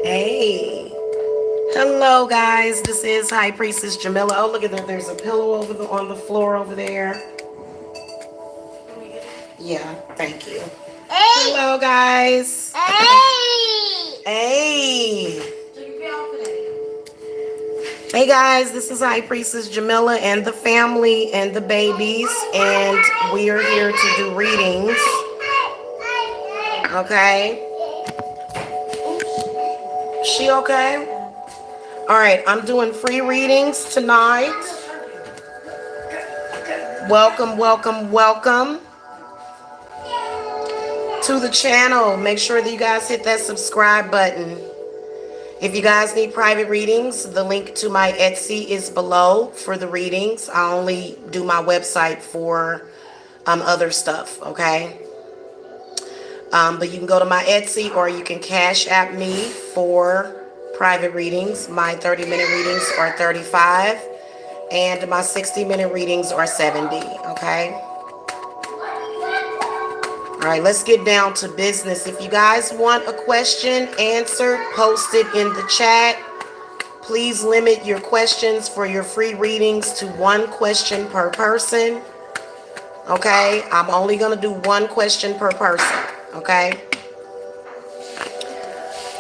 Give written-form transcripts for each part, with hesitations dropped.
Hey. Hello, guys. This is High Priestess Jamila. Oh, look at that. There's a pillow on the floor over there. Yeah, thank you. Hello, guys. Hey. Hey, guys. This is High Priestess Jamila and the family and the babies. And we are here to do readings. Okay. She okay? All right, I'm doing free readings tonight. Welcome, welcome, welcome to the channel. Make sure that you guys hit that subscribe button. If you guys need private readings, the link to my Etsy is below for the readings. I only do my website for other stuff, okay? But you can go to my Etsy or you can Cash App me for private readings. My 30-minute readings are $35 and my 60-minute readings are $70, okay? All right, let's get down to business. If you guys want a question answered, post it in the chat. Please limit your questions for your free readings to one question per person, okay? I'm only going to do one question per person, okay?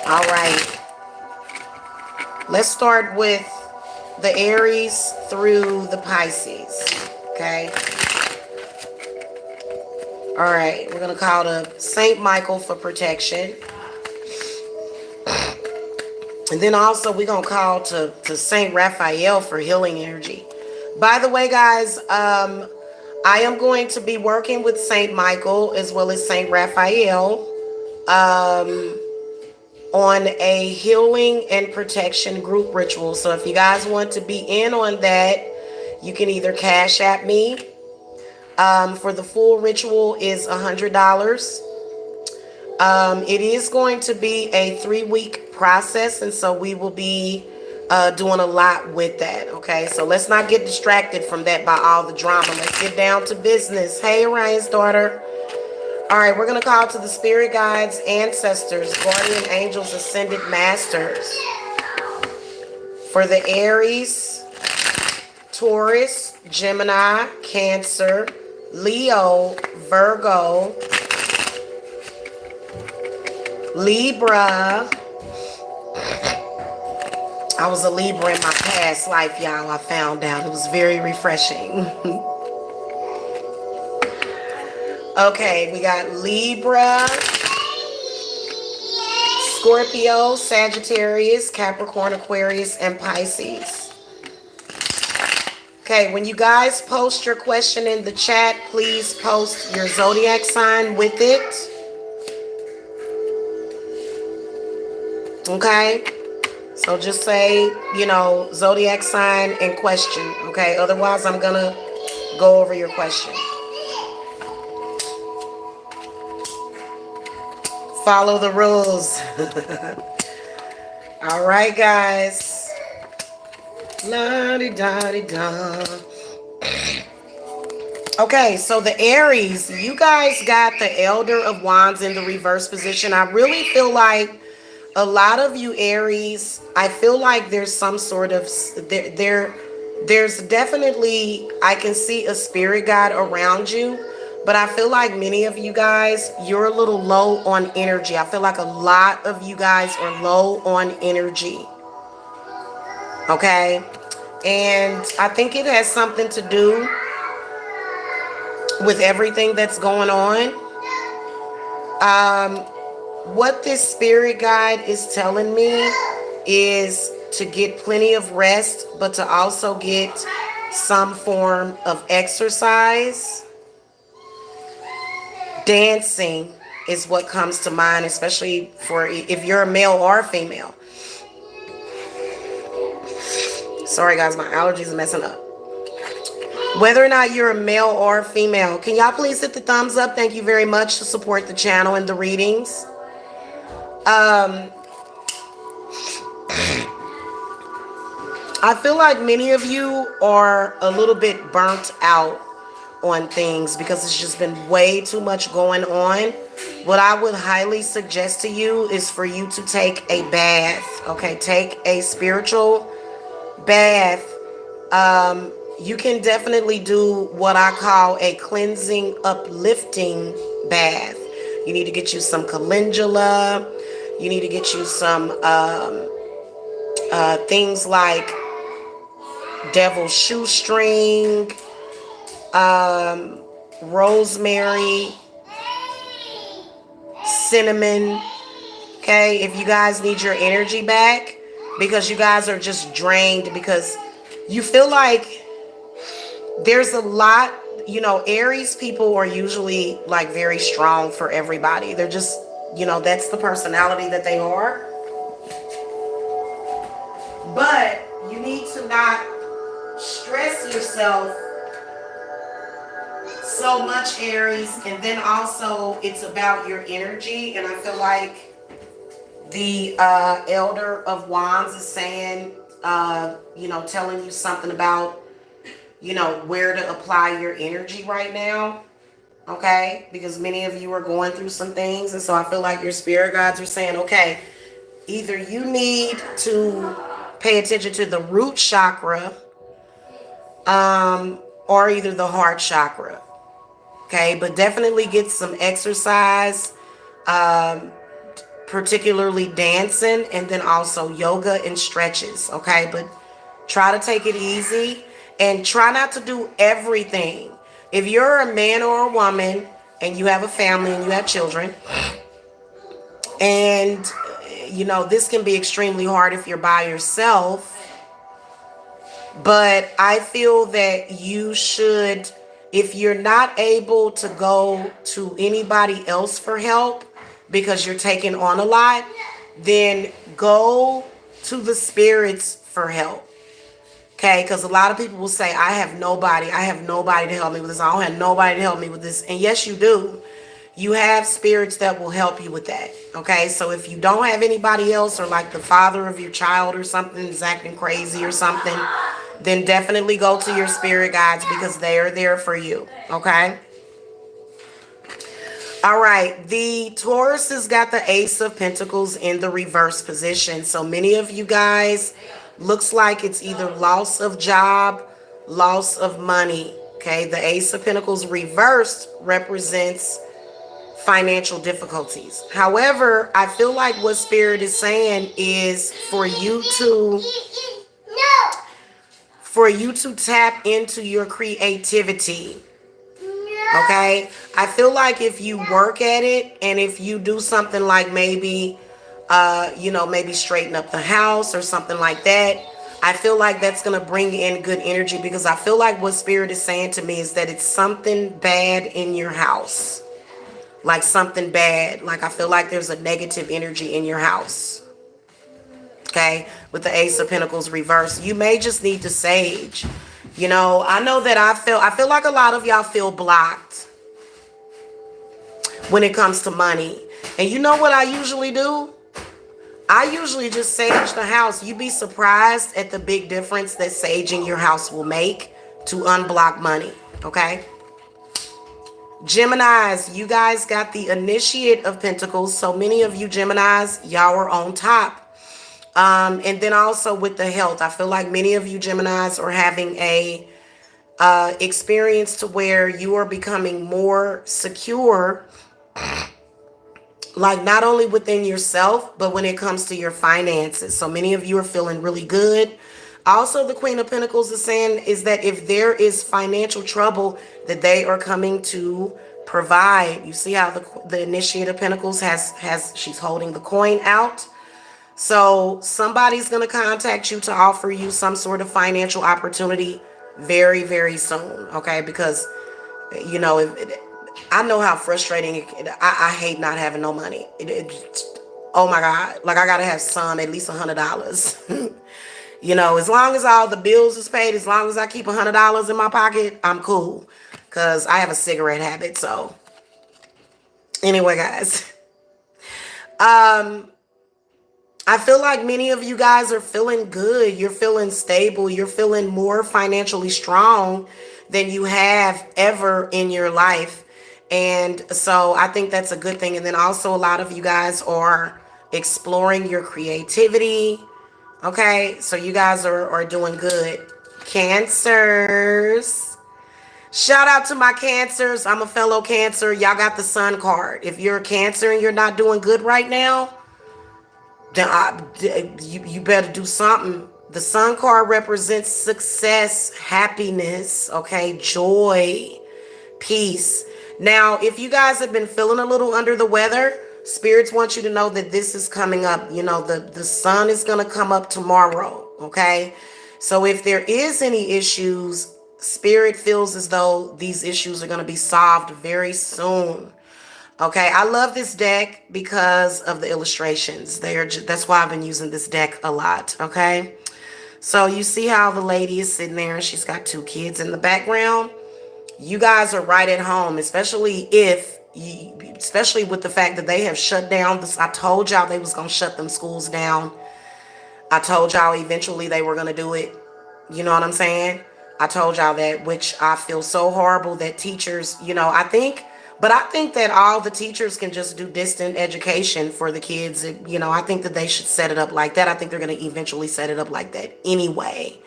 All right. Let's start with the Aries through the Pisces, okay? All right, we're going to call to Saint Michael for protection. And then also we're going to call to Saint Raphael for healing energy. By the way, guys, I am going to be working with Saint Michael as well as Saint Raphael on a healing and protection group ritual. So if you guys want to be in on that, you can either Cash App me. For the full ritual is $100. It is going to be a 3-week process, and so we will be doing a lot with that, okay? So let's not get distracted from that by all the drama. Let's get down to business. Hey, Ryan's daughter. All right, we're going to call to the spirit guides, ancestors, guardian angels, ascended masters. For the Aries, Taurus, Gemini, Cancer, Leo, Virgo, Libra. I was a Libra in my past life, y'all. I found out. It was very refreshing. Okay, we got Libra, Scorpio, Sagittarius, Capricorn, Aquarius, and Pisces. Okay, when you guys post your question in the chat, please post your zodiac sign with it. Okay, so just say, zodiac sign and question. Okay, otherwise I'm gonna go over your question. Follow the rules. All right, guys. La-di-da-di-da. Okay, so the Aries, you guys got the Elder of Wands in the reverse position. I really feel like a lot of you Aries, I feel like there's some sort of, there's definitely, I can see a spirit guide around you. But I feel like many of you guys, you're a little low on energy. I feel like a lot of you guys are low on energy. Okay? And I think it has something to do with everything that's going on. What this spirit guide is telling me is to get plenty of rest, but to also get some form of exercise. Dancing is what comes to mind, especially for if you're a male or a female. Sorry guys, my allergies are messing up. Whether or not you're a male or a female, can y'all please hit the thumbs up? Thank you very much to support the channel and the readings. I feel like many of you are a little bit burnt out on things because it's just been way too much going on What I would highly suggest to you is for you to take a bath. Okay, take a spiritual bath. You can definitely do what I call a cleansing, uplifting bath. You need to get you some calendula. You need to get you some things like devil's shoestring, rosemary, cinnamon. Okay, if you guys need your energy back because you guys are just drained because you feel like there's a lot, Aries people are usually like very strong for everybody. They're just, that's the personality that they are. But you need to not stress yourself so much, Aries. And then also it's about your energy. And I feel like the Elder of Wands is saying, telling you something about, where to apply your energy right now. Okay? Because many of you are going through some things. And so I feel like your spirit guides are saying, okay, either you need to pay attention to the root chakra, or either the heart chakra. Okay? But definitely get some exercise, particularly dancing, and then also yoga and stretches. Okay? But try to take it easy. And try not to do everything. If you're a man or a woman and you have a family and you have children, and this can be extremely hard if you're by yourself, but I feel that you should, if you're not able to go to anybody else for help because you're taking on a lot, then go to the spirits for help. Okay, because a lot of people will say, I have nobody to help me with this. I don't have nobody to help me with this. And yes, you do. You have spirits that will help you with that. Okay, so if you don't have anybody else, or like the father of your child or something is acting crazy or something, then definitely go to your spirit guides because they are there for you. Okay. All right, the Taurus has got the Ace of Pentacles in the reverse position. So many of you guys, looks like it's either loss of job, loss of money. Okay, the Ace of Pentacles reversed represents financial difficulties. However, I feel like what Spirit is saying is for you to tap into your creativity. Okay, I feel like if you work at it, and if you do something like maybe maybe straighten up the house or something like that, I feel like that's going to bring in good energy, because I feel like what Spirit is saying to me is that it's something bad in your house. Like something bad. Like I feel like there's a negative energy in your house. Okay, with the Ace of Pentacles reversed. You may just need to sage. I know that I feel like a lot of y'all feel blocked when it comes to money. And you know what I usually do? I usually just sage the house. You'd be surprised at the big difference that saging your house will make to unblock money. Okay? Geminis, you guys got the Initiate of Pentacles. So many of you Geminis, y'all are on top. And then also with the health, I feel like many of you Geminis are having a experience to where you are becoming more secure, like not only within yourself, but when it comes to your finances. So many of you are feeling really good. Also, the Queen of Pentacles is saying is that if there is financial trouble, that they are coming to provide. You see how the Initiate of Pentacles she's holding the coin out. So somebody's going to contact you to offer you some sort of financial opportunity very, very soon. Okay, because I know how frustrating I hate not having no money. Oh my God. Like I got to have at least $100. As long as all the bills is paid, as long as I keep $100 in my pocket, I'm cool. Because I have a cigarette habit. So anyway, guys. I feel like many of you guys are feeling good. You're feeling stable. You're feeling more financially strong than you have ever in your life. And so I think that's a good thing. And then also a lot of you guys are exploring your creativity. Okay, so you guys are doing good. Cancers. Shout out to my cancers. I'm a fellow cancer. Y'all got the sun card. If you're a cancer and you're not doing good right now, then you better do something. The sun card represents success, happiness, okay, joy, peace. Now, if you guys have been feeling a little under the weather, spirits want you to know that this is coming up. You know, the sun is going to come up tomorrow, okay? So if there is any issues, spirit feels as though these issues are going to be solved very soon. Okay, I love this deck because of the illustrations. That's why I've been using this deck a lot, okay? So you see how the lady is sitting there and she's got 2 kids in the background. You guys are right at home, especially with the fact that they have shut down this. I told y'all they was going to shut them schools down. I told y'all eventually they were going to do it. You know what I'm saying? I told y'all that, which I feel so horrible that teachers, I think that all the teachers can just do distant education for the kids. I think that they should set it up like that. I think they're going to eventually set it up like that anyway.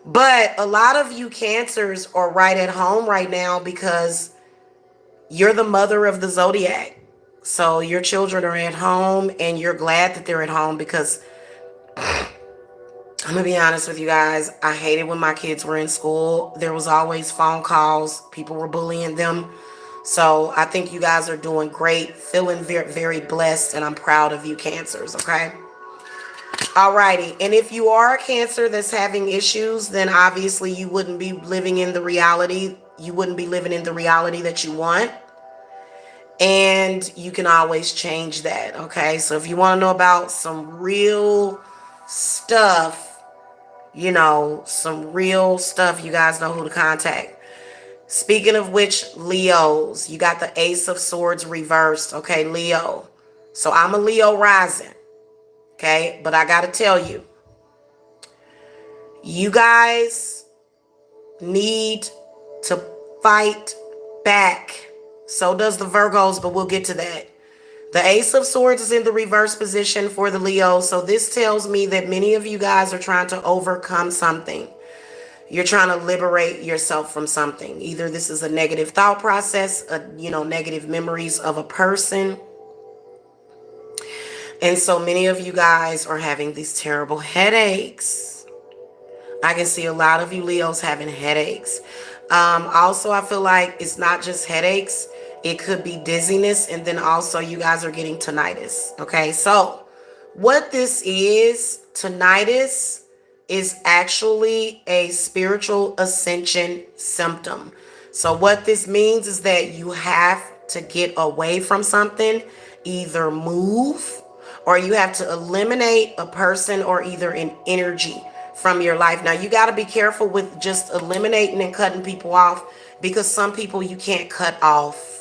But a lot of you cancers are right at home right now because you're the mother of the zodiac. So your children are at home and you're glad that they're at home because I'm going to be honest with you guys. I hated when my kids were in school. There was always phone calls. People were bullying them. So I think you guys are doing great, feeling very, very blessed, and I'm proud of you cancers, okay? Alrighty, and if you are a cancer that's having issues, then obviously you wouldn't be living in the reality. You wouldn't be living in the reality that you want. And you can always change that, okay? So if you want to know about some real stuff, you guys know who to contact. Speaking of which, Leos, you got the Ace of Swords reversed, okay, Leo. So I'm a Leo rising, okay? But I got to tell you, you guys need to fight back. So does the Virgos, but we'll get to that. The Ace of Swords is in the reverse position for the Leos. So this tells me that many of you guys are trying to overcome something. You're trying to liberate yourself from something. Either this is a negative thought process, negative memories of a person. And so many of you guys are having these terrible headaches. I can see a lot of you Leos having headaches. Also, I feel like it's not just headaches. It could be dizziness. And then also you guys are getting tinnitus. Okay, so what this is, tinnitus, is actually a spiritual ascension symptom. So what this means is that you have to get away from something, either move, or you have to eliminate a person or either an energy from your life. Now you got to be careful with just eliminating and cutting people off, because some people you can't cut off.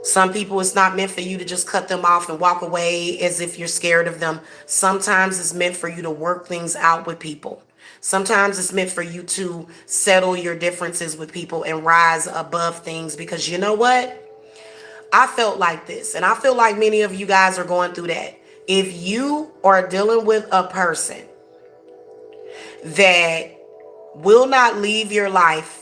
Some people, it's not meant for you to just cut them off and walk away as if you're scared of them. Sometimes it's meant for you to work things out with people. Sometimes it's meant for you to settle your differences with people and rise above things, because you know what? I felt like this, and I feel like many of you guys are going through that. If you are dealing with a person that will not leave your life,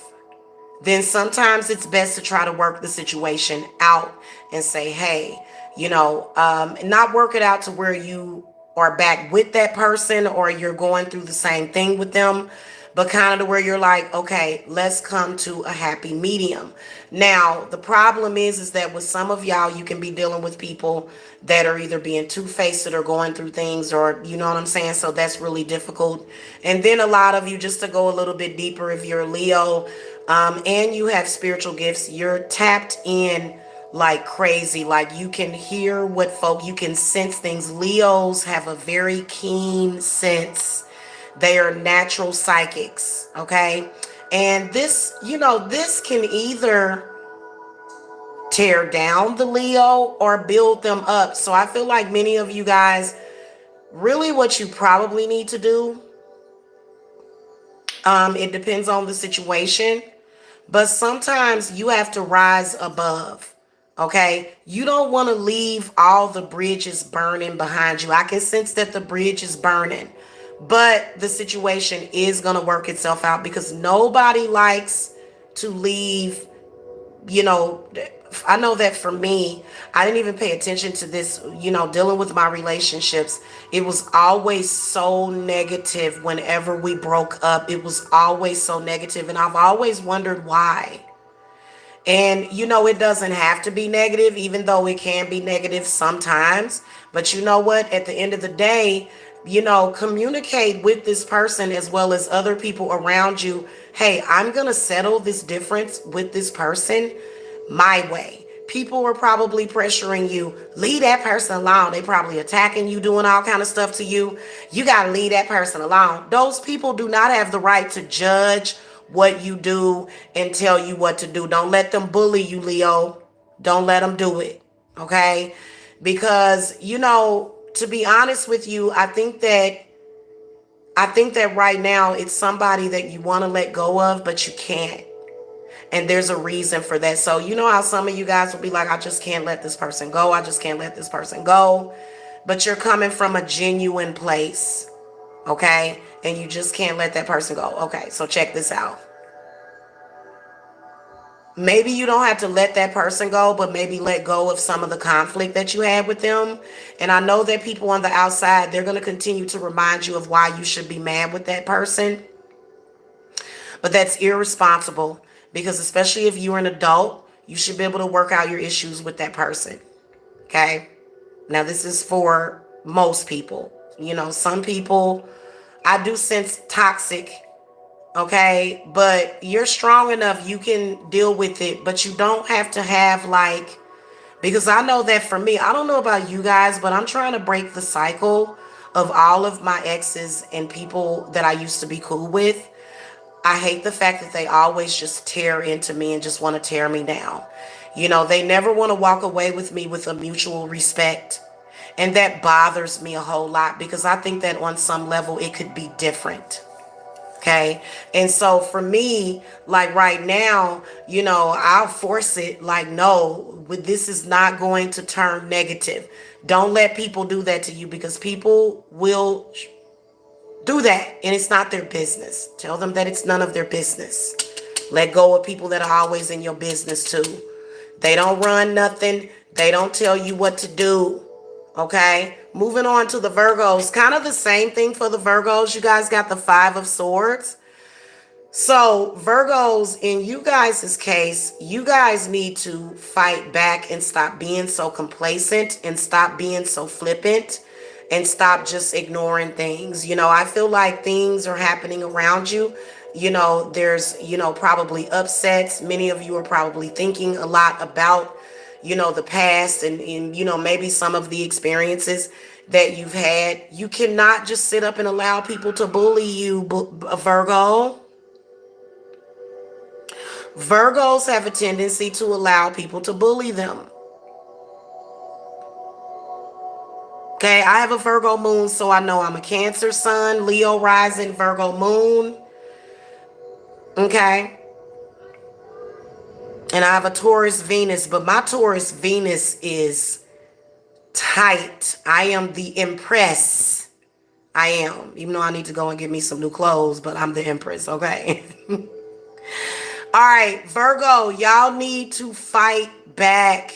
then sometimes it's best to try to work the situation out and say, hey, not work it out to where you are back with that person or you're going through the same thing with them, but kind of to where you're like, okay, let's come to a happy medium. Now, the problem is that with some of y'all, you can be dealing with people that are either being two-faced or going through things, or you know what I'm saying? So that's really difficult. And then a lot of you, just to go a little bit deeper, if you're a Leo, and you have spiritual gifts, you're tapped in like crazy. Like you can hear you can sense things. Leos have a very keen sense. They are natural psychics, okay? And this can either tear down the Leo or build them up. So I feel like many of you guys, really what you probably need to do, it depends on the situation, But sometimes you have to rise above. Okay? You don't want to leave all the bridges burning behind you. I can sense that the bridge is burning. But the situation is going to work itself out because nobody likes to leave, you know. I know that for me, I didn't even pay attention to this, dealing with my relationships. It was always so negative whenever we broke up. It was always so negative, and I've always wondered why. And it doesn't have to be negative, even though it can be negative sometimes. But you know what? At the end of the day, communicate with this person as well as other people around you. Hey, I'm going to settle this difference with this person my way. People are probably pressuring you. Leave that person alone. They probably attacking you, doing all kind of stuff to you. You got to leave that person alone. Those people do not have the right to judge what you do and tell you what to do. Don't let them bully you, Leo. Don't let them do it. Okay? Because, to be honest with you, I think that right now it's somebody that you want to let go of, but you can't. And there's a reason for that. So you know how some of you guys will be like, I just can't let this person go. I just can't let this person go. But you're coming from a genuine place. Okay? And you just can't let that person go. Okay, so check this out. Maybe you don't have to let that person go, but maybe let go of some of the conflict that you had with them. And I know that people on the outside, they're going to continue to remind you of why you should be mad with that person. But that's irresponsible because especially if you're an adult, you should be able to work out your issues with that person. Okay? Now, this is for most people. Some people, I do sense toxic. Okay, but you're strong enough, you can deal with it, but you don't have to have because I know that for me, I don't know about you guys, but I'm trying to break the cycle of all of my exes and people that I used to be cool with. I hate the fact that they always just tear into me and just want to tear me down. They never want to walk away with me with a mutual respect. And that bothers me a whole lot because I think that on some level it could be different. Okay. And so for me, like right now, I'll force it no, this is not going to turn negative. Don't let people do that to you because people will do that and it's not their business. Tell them that it's none of their business. Let go of people that are always in your business too. They don't run nothing. They don't tell you what to do. Okay, moving on to the Virgos. Kind of the same thing for the Virgos. You guys got the 5 of Swords. So Virgos, in you guys' case, you guys need to fight back and stop being so complacent and stop being so flippant and stop just ignoring things. I feel like things are happening around you. There's, probably upsets. Many of you are probably thinking a lot about the past and maybe some of the experiences that you've had. You cannot just sit up and allow people to bully you, Virgo. Virgos have a tendency to allow people to bully them. Okay, I have a Virgo moon, so I know I'm a Cancer sun, Leo rising, Virgo moon. Okay. And I have a Taurus Venus, but my Taurus Venus is tight. I am the Empress. I am. Even though I need to go and get me some new clothes, but I'm the Empress, okay? All right, Virgo, y'all need to fight back.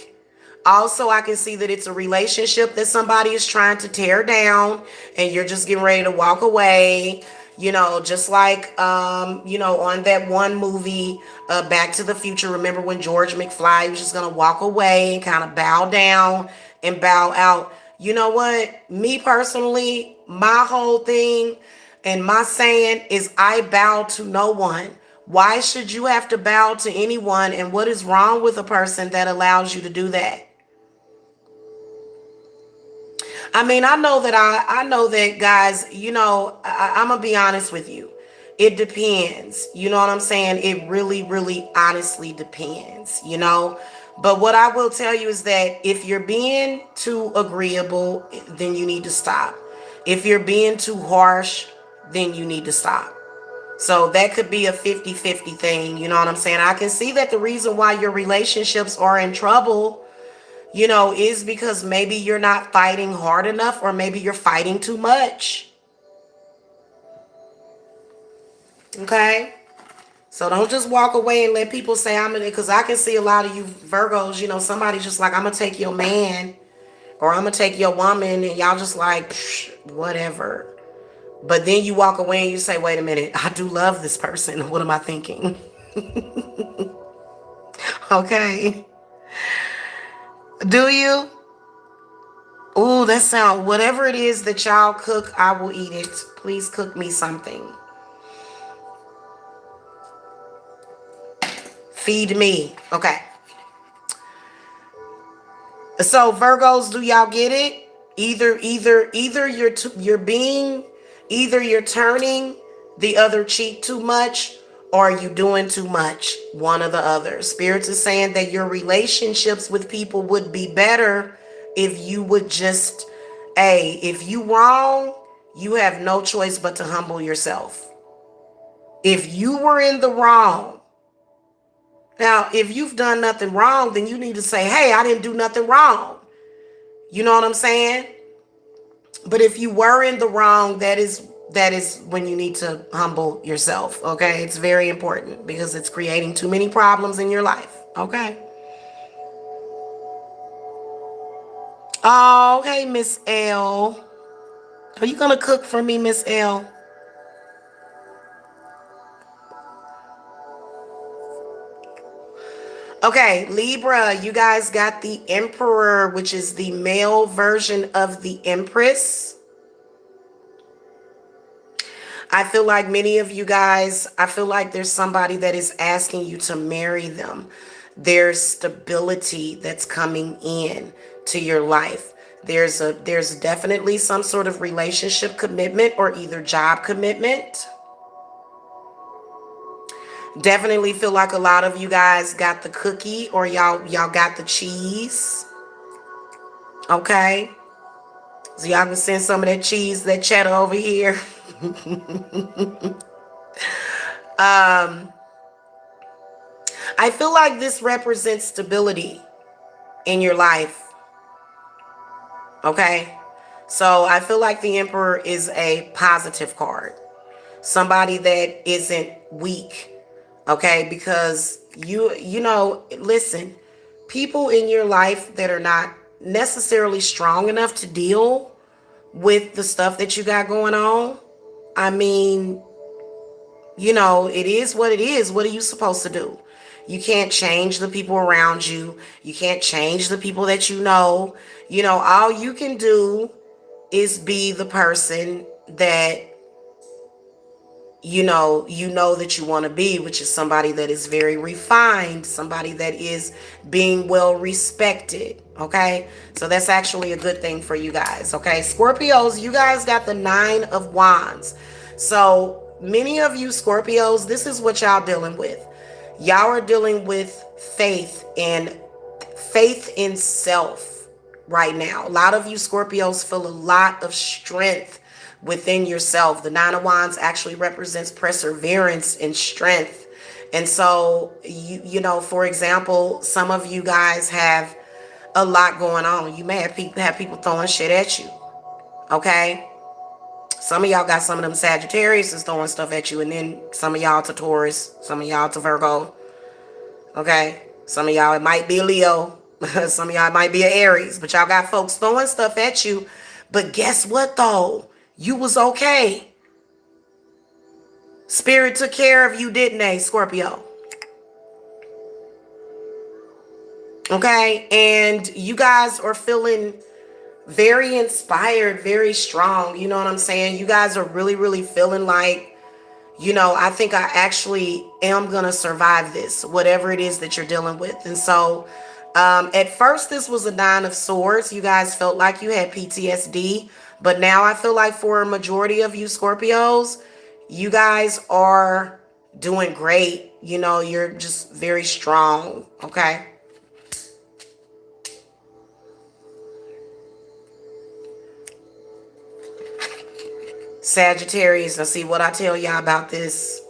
Also, I can see that it's a relationship that somebody is trying to tear down and you're just getting ready to walk away. Just like, on that one movie, Back to the Future. Remember when George McFly was just going to walk away and kind of bow down and bow out. You know what? Me personally, my whole thing and my saying is I bow to no one. Why should you have to bow to anyone? And what is wrong with a person that allows you to do that? I mean, I know that guys, I'm going to be honest with you. It depends. You know what I'm saying? It really, really honestly depends, But what I will tell you is that if you're being too agreeable, then you need to stop. If you're being too harsh, then you need to stop. So that could be a 50-50 thing. You know what I'm saying? I can see that the reason why your relationships are in trouble, is because maybe you're not fighting hard enough, or maybe you're fighting too much. Okay? So don't just walk away and let people say I'm in it, because I can see a lot of you Virgos, somebody just like, I'm going to take your man or I'm going to take your woman, and y'all just like, whatever. But then you walk away and you say, wait a minute, I do love this person. What am I thinking? Okay. Do you? Ooh, that sound, whatever it is that y'all cook, I will eat it. Please cook me something. Feed me. Okay. So Virgos, do y'all get it? Either you're turning the other cheek too much, or you doing too much. One or the other. Spirits is saying that your relationships with people would be better if you would just, if you wrong, you have no choice but to humble yourself. If you were in the wrong, now, if you've done nothing wrong, then you need to say, hey, I didn't do nothing wrong. You know what I'm saying? But if you were in the wrong, that is when you need to humble yourself. Okay? It's very important because it's creating too many problems in your life. Okay? Oh, okay, Miss L. Are you going to cook for me, Miss L? Okay, Libra, you guys got the Emperor, which is the male version of the Empress. I feel like many of you guys, I feel like there's somebody that is asking you to marry them. There's stability that's coming in to your life. There's definitely some sort of relationship commitment or either job commitment. Definitely feel like a lot of you guys got the cookie, or y'all got the cheese. Okay? So y'all can send some of that cheese, that cheddar over here. I feel like this represents stability in your life. Okay? So I feel like the Emperor is a positive card. Somebody that isn't weak. Okay? Because listen, people in your life that are not necessarily strong enough to deal with the stuff that you got going on, I mean, it is what it is. What are you supposed to do? You can't change the people around you. You can't change the people that you know. All you can do is be the person that that you want to be, which is somebody that is very refined, somebody that is being well respected. Okay, so that's actually a good thing for you guys. Okay, Scorpios, you guys got the 9 of Wands. So many of you Scorpios, this is what y'all dealing with. Y'all are dealing with faith in self right now. A lot of you Scorpios feel a lot of strength within yourself. The 9 of Wands actually represents perseverance and strength. And so, for example, some of you guys have a lot going on. You may have people throwing shit at you. Okay? Some of y'all got some of them Sagittarius is throwing stuff at you, and then some of y'all to Taurus, some of y'all to Virgo. Okay? Some of y'all, it might be a Leo. Some of y'all, it might be an Aries. But y'all got folks throwing stuff at you. But guess what, though? You was okay. Spirit took care of you, didn't they, Scorpio? Okay? And you guys are feeling very inspired, very strong. You know what I'm saying? You guys are really, really feeling like, I think I actually am going to survive this, whatever it is that you're dealing with. And so at first, this was a 9 of Swords. You guys felt like you had PTSD. But now I feel like for a majority of you Scorpios, you guys are doing great. You're just very strong. Okay. Sagittarius, now see what I tell y'all about this.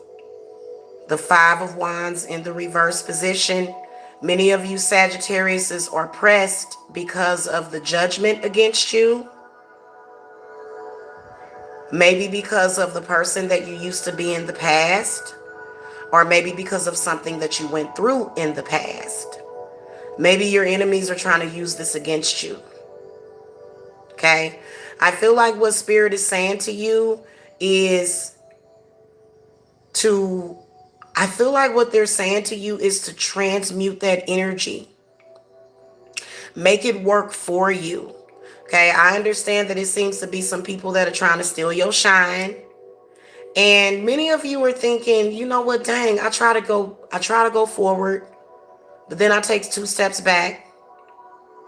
The Five of Wands in the reverse position. Many of you Sagittariuses are pressed because of the judgment against you. Maybe because of the person that you used to be in the past. Or maybe because of something that you went through in the past. Maybe your enemies are trying to use this against you. Okay? I feel like what Spirit is saying to you is I feel like what they're saying to you is to transmute that energy. Make it work for you. Okay, I understand that it seems to be some people that are trying to steal your shine. And many of you are thinking, you know what, dang, I try to go forward, but then I take 2 steps back.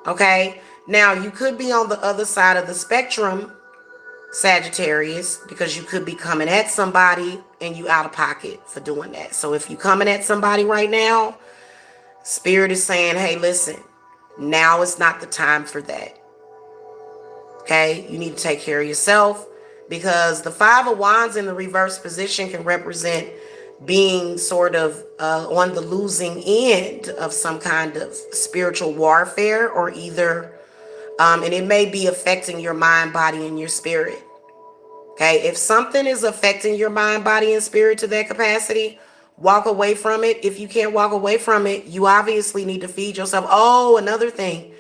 Okay, now you could be on the other side of the spectrum, Sagittarius, because you could be coming at somebody and you out of pocket for doing that. So if you coming at somebody right now, Spirit is saying, hey, listen, now is not the time for that. Okay, you need to take care of yourself, because the Five of Wands in the reverse position can represent being sort of on the losing end of some kind of spiritual warfare, or either, and it may be affecting your mind, body, and your spirit. Okay, if something is affecting your mind, body, and spirit to that capacity, walk away from it. If you can't walk away from it, you obviously need to feed yourself. Oh, another thing,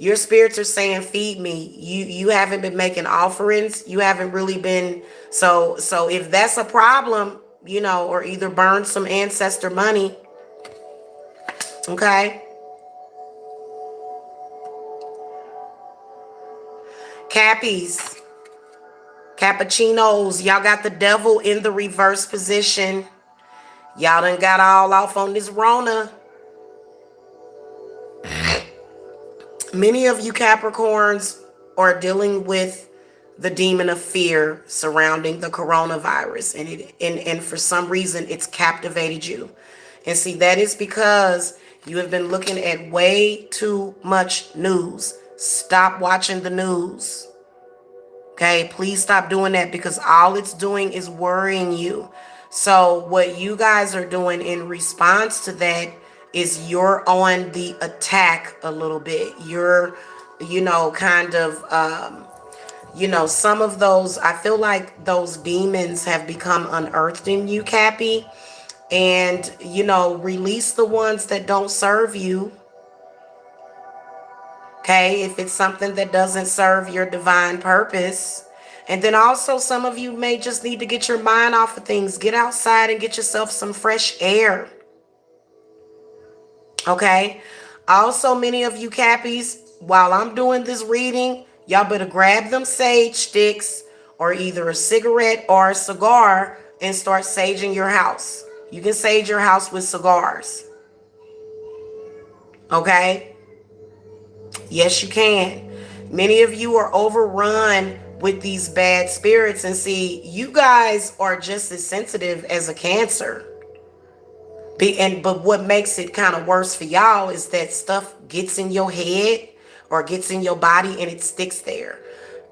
your spirits are saying, feed me. You haven't been making offerings. You haven't really been. So if that's a problem, or either burn some ancestor money. Okay. Cappies, cappuccinos, y'all got the devil in the reverse position. Y'all done got all off on this Rona. Many of you Capricorns are dealing with the demon of fear surrounding the coronavirus, and for some reason it's captivated you. And see, that is because you have been looking at way too much news. Stop watching the news. Okay, please stop doing that, because all it's doing is worrying you. So what you guys are doing in response to that is you're on the attack a little bit. You're, kind of, some of those, I feel like those demons have become unearthed in you, Cappy. And, release the ones that don't serve you. Okay, if it's something that doesn't serve your divine purpose. And then also some of you may just need to get your mind off of things. Get outside and get yourself some fresh air. Okay. Also, many of you Cappies, while I'm doing this reading, y'all better grab them sage sticks or either a cigarette or a cigar and start saging your house. You can sage your house with cigars. Okay. Yes, you can. Many of you are overrun with these bad spirits, and see, you guys are just as sensitive as a Cancer. But what makes it kind of worse for y'all is that stuff gets in your head or gets in your body and it sticks there.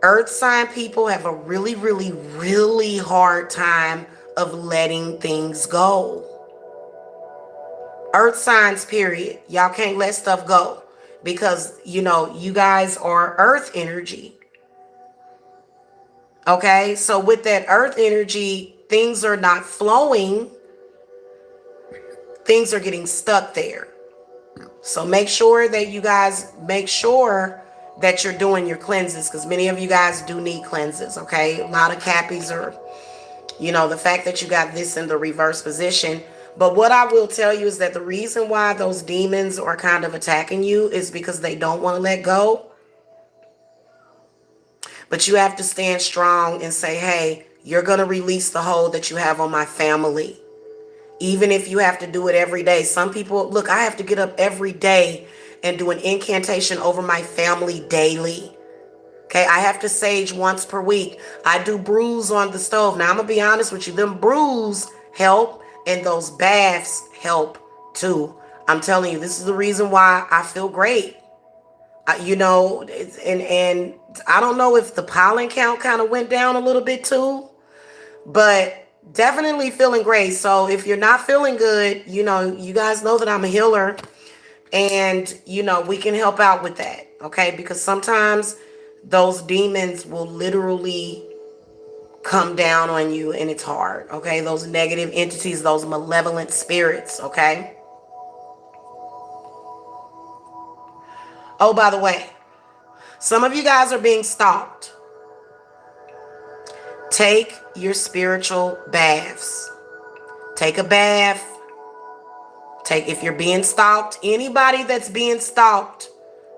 Earth sign people have a really, really, really hard time of letting things go. Earth signs, period. Y'all can't let stuff go. Because, you guys are earth energy. Okay, so with that earth energy, things are not flowing. Things are getting stuck there. So make sure that you guys that you're doing your cleanses, because many of you guys do need cleanses. Okay, a lot of Cappies are, the fact that you got this in the reverse position. But what I will tell you is that the reason why those demons are kind of attacking you is because they don't want to let go. But you have to stand strong and say, hey, you're going to release the hold that you have on my family. Even if you have to do it every day. Some people, look, I have to get up every day and do an incantation over my family daily. Okay, I have to sage once per week. I do brews on the stove. Now, I'm going to be honest with you. Them brews help. And those baths help too. I'm telling you, this is the reason why I feel great. And I don't know if the pollen count kind of went down a little bit too, but Definitely feeling great. So if you're not feeling good, you guys know that I'm a healer, and we can help out with that. Okay, because sometimes those demons will literally come down on you, and it's hard. Okay, those negative entities, those malevolent spirits. Okay. Oh, by the way, some of you guys are being stalked. Take your spiritual baths. Take a bath. If you're being stalked, anybody that's being stalked,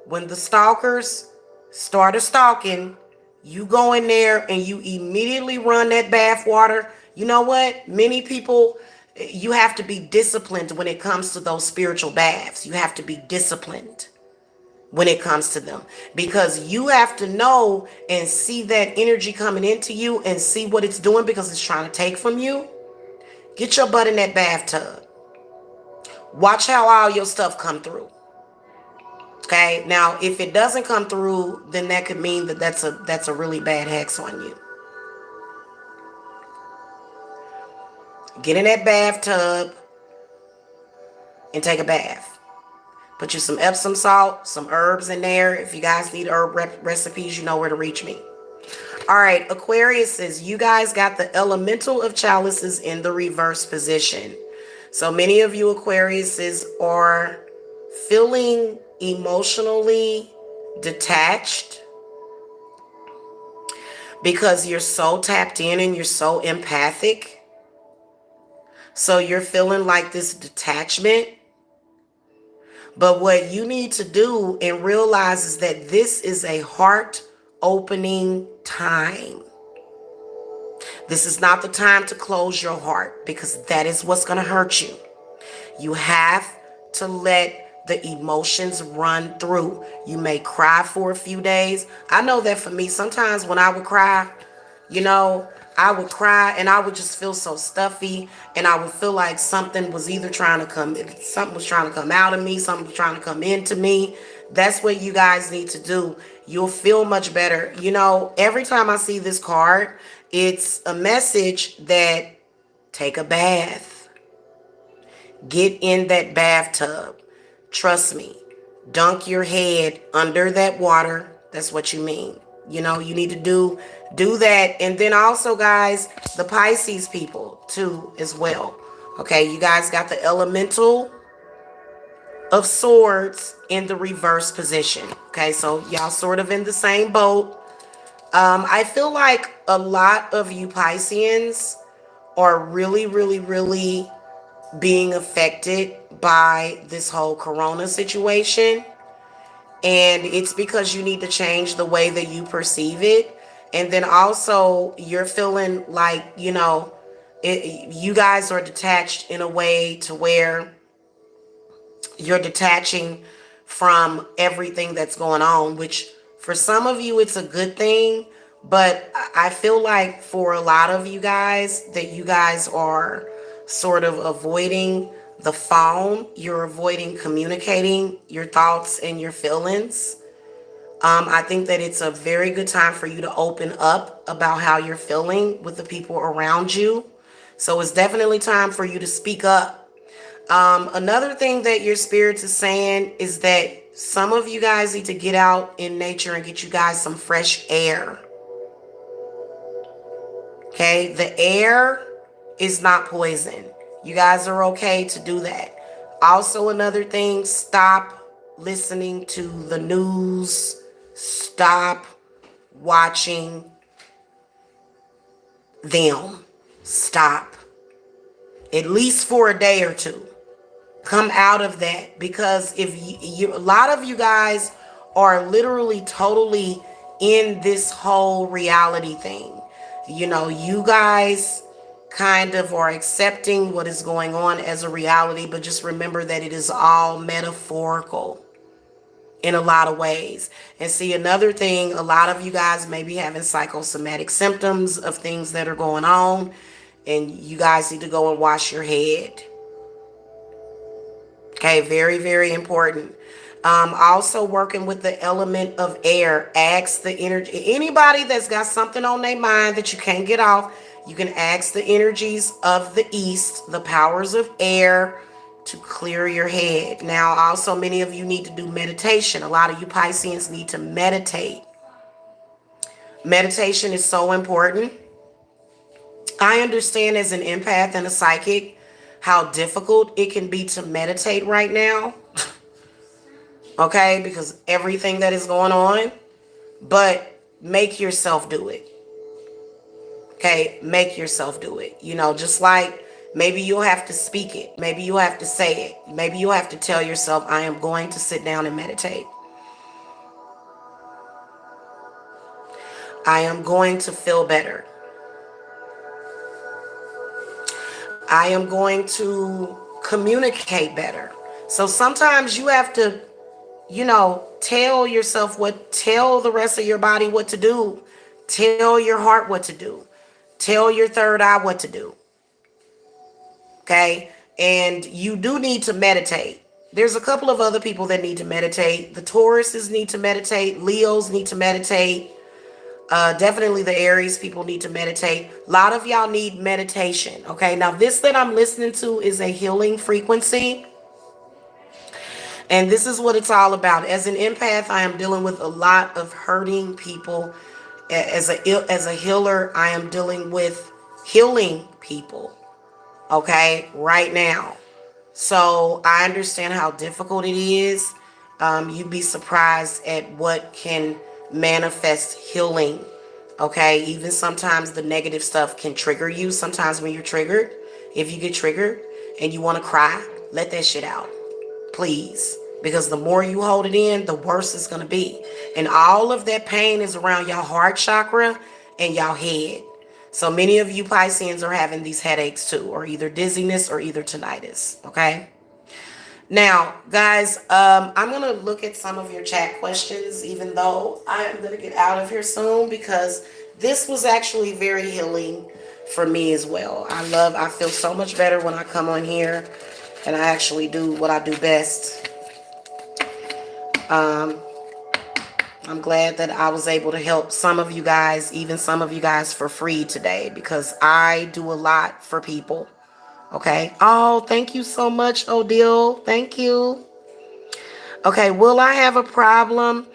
when the stalkers start a stalking, you go in there and you immediately run that bath water. You know what? Many people, you have to be disciplined when it comes to those spiritual baths. You have to be disciplined when it comes to them, because you have to know and see that energy coming into you and see what it's doing, because it's trying to take from you. Get your butt in that bathtub. Watch how all your stuff come through. Okay, now if it doesn't come through, then that could mean that that's a really bad hex on you. Get in that bathtub and take a bath. Put you some Epsom salt, some herbs in there. If you guys need herb recipes, you know where to reach me. All right, Aquarius says you guys got the elemental of chalices in the reverse position. So many of you Aquariuses are feeling emotionally detached because you're so tapped in and you're so empathic. So you're feeling like this detachment. But what you need to do and realize is that this is a heart opening time. This is not the time to close your heart, because that is what's going to hurt you. You have to let the emotions run through. You may cry for a few days. I know that for me, sometimes when I would cry, I would cry and I would just feel so stuffy, and I would feel like something was trying to come out of me, something was trying to come into me. That's what you guys need to do. You'll feel much better. Every time I see this card, it's a message that take a bath. Get in that bathtub. Trust me. Dunk your head under that water. That's what you mean. You need to do that. And then also, guys, the Pisces people too as well. Okay, you guys got the elemental of swords in the reverse position. Okay, so y'all sort of in the same boat. I feel like a lot of you Pisceans are really, really, really being affected by this whole corona situation. And it's because you need to change the way that you perceive it. And then also you're feeling like, you guys are detached in a way to where you're detaching from everything that's going on, which for some of you, it's a good thing. But I feel like for a lot of you guys that you guys are sort of avoiding the phone. You're avoiding communicating your thoughts and your feelings. I think that it's a very good time for you to open up about how you're feeling with the people around you. So it's definitely time for you to speak up. Another thing that your spirits is saying is that some of you guys need to get out in nature and get you guys some fresh air. Okay, the air is not poison. You guys are okay to do that. Also, another thing, stop listening to the news. Stop watching them. Stop. At least for a day or two. Come out of that, because if a lot of you guys are literally totally in this whole reality thing. You guys kind of are accepting what is going on as a reality, but just remember that it is all metaphorical in a lot of ways. And see, another thing, a lot of you guys may be having psychosomatic symptoms of things that are going on, and you guys need to go and wash your head. Okay, very, very important. Also working with the element of air. Ask the energy. Anybody that's got something on their mind that you can't get off, You can ask the energies of the east, the powers of air, to clear your head. Now, also, many of you need to do meditation. A lot of you Pisceans need to meditate. Meditation is so important. I understand as an empath and a psychic how difficult it can be to meditate right now. Okay, because everything that is going on. But make yourself do it. Okay, make yourself do it. You know, just like maybe you'll have to speak it. Maybe you'll have to say it. Maybe you'll have to tell yourself, I am going to sit down and meditate. I am going to feel better. I am going to communicate better. So sometimes you have to, you know, tell the rest of your body what to do. Tell your heart what to do. Tell your third eye what to do. Okay? And you do need to meditate. There's a couple of other people that need to meditate. The Tauruses need to meditate. Leos need to meditate. Definitely the Aries people need to meditate. A lot of y'all need meditation. Okay? Now this that I'm listening to is a healing frequency. And this is what it's all about. As an empath, I am dealing with a lot of hurting people. As a healer, I am dealing with healing people. Okay, right now. So I understand how difficult it is. You'd be surprised at what can manifest healing. Okay, even sometimes the negative stuff can trigger you. Sometimes when you're triggered, if you get triggered and you want to cry, let that shit out. Please. Because the more you hold it in, the worse it's going to be. And all of that pain is around your heart chakra and your head. So many of you Pisceans are having these headaches too, or either dizziness or either tinnitus. Okay. Now, guys, I'm going to look at some of your chat questions, even though I am going to get out of here soon, because this was actually very healing for me as well. I feel so much better when I come on here and I actually do what I do best. I'm glad that I was able to help some of you guys, even some of you guys for free today, because I do a lot for people. Okay. Oh, thank you so much, Odile. Thank you. Okay. Will I have a problem?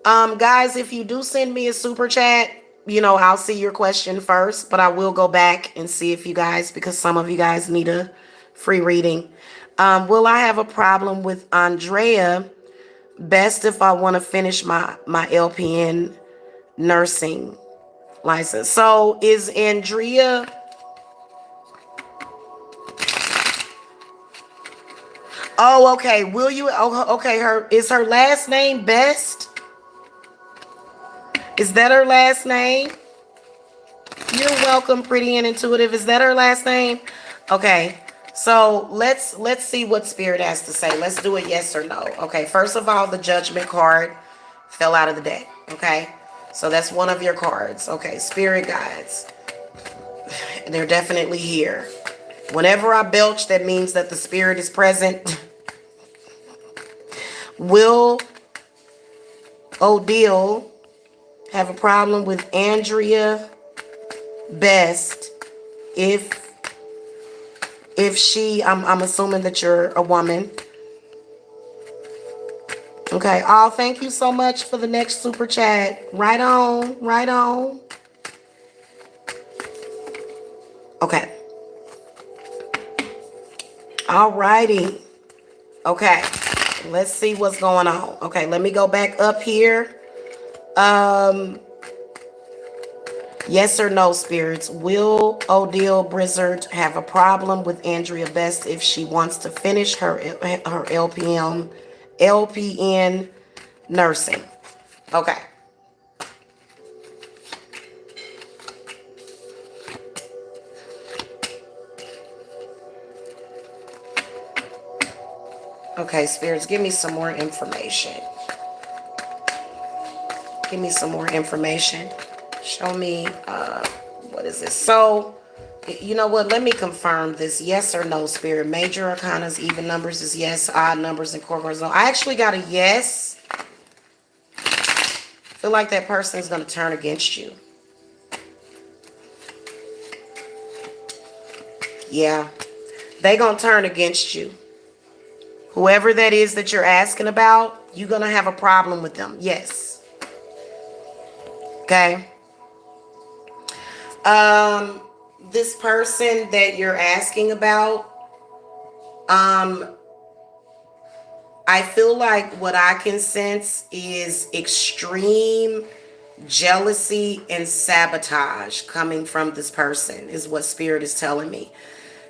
Guys, if you do send me a super chat, you know, I'll see your question first, but I will go back and see if you guys, because some of you guys need a free reading. Will I have a problem with Andrea? Best if I want to finish my LPN nursing license. So is Andrea... Oh, okay. Will you... Oh, okay. Is her last name Best? Is that her last name? You're welcome, pretty and intuitive. Is that her last name? Okay. So let's see what Spirit has to say. Let's do it yes or no. Okay, first of all, the Judgment card fell out of the deck. Okay, so that's one of your cards. Okay, Spirit guides. They're definitely here. Whenever I belch, that means that the Spirit is present. Will Odile have a problem with Andrea Best if she, I'm assuming that you're a woman. Okay. Oh, thank you so much for the next super chat. Right on. Right on. Okay. All righty. Okay. Let's see what's going on. Okay. Let me go back up here. Yes or no, spirits. Will Odile Blizzard have a problem with Andrea Best if she wants to finish her LPN nursing? Okay. Okay, spirits, give me some more information. Give me some more information. Show me, what is this? So, you know what? Let me confirm this. Yes or no, Spirit. Major arcanas, even numbers is yes. Odd numbers and incorporates no. I actually got a yes. I feel like that person is going to turn against you. Yeah. They gonna turn against you. Whoever that is that you're asking about, you're gonna have a problem with them. Yes. Okay. This person that you're asking about, I feel like what I can sense is extreme jealousy and sabotage coming from this person, is what Spirit is telling me.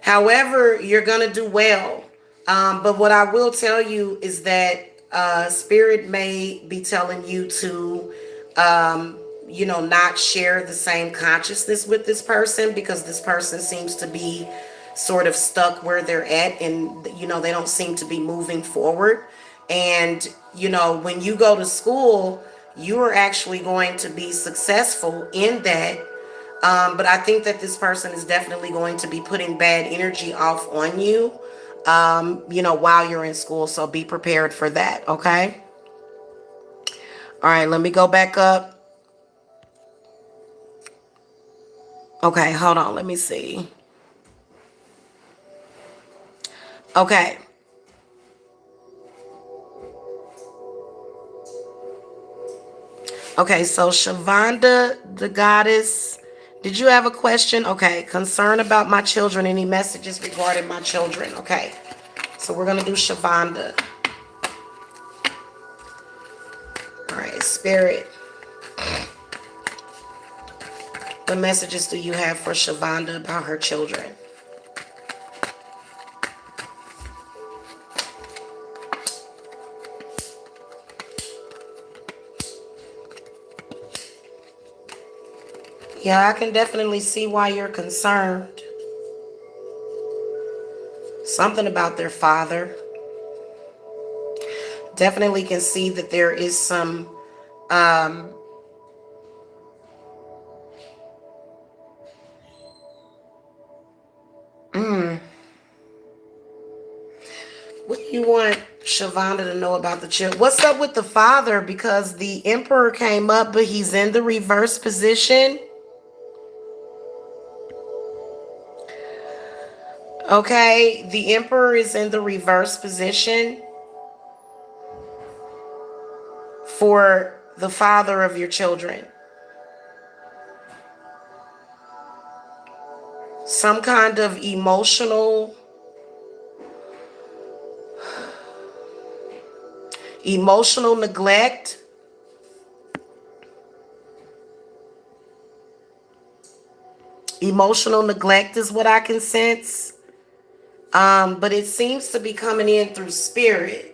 However, you're going to do well. But what I will tell you is that Spirit may be telling you to, not share the same consciousness with this person, because this person seems to be sort of stuck where they're at, and, they don't seem to be moving forward. And, when you go to school, you are actually going to be successful in that. But I think that this person is definitely going to be putting bad energy off on you, while you're in school. So be prepared for that. Okay. All right. Let me go back up. Okay. Hold on. Let me see. Okay. Okay. So Shavonda, the goddess, did you have a question? Okay. Concern about my children. Any messages regarding my children? Okay. So we're going to do Shavonda. All right. Spirit. What messages do you have for Shavonda about her children? Yeah, I can definitely see why you're concerned. Something about their father. Definitely can see that there is some what do you want Shavonda to know about the children? What's up with the father? Because the Emperor came up, but he's in the reverse position. Okay, the Emperor is in the reverse position for the father of your children. Some kind of emotional neglect. Emotional neglect is what I can sense. But it seems to be coming in through spirit.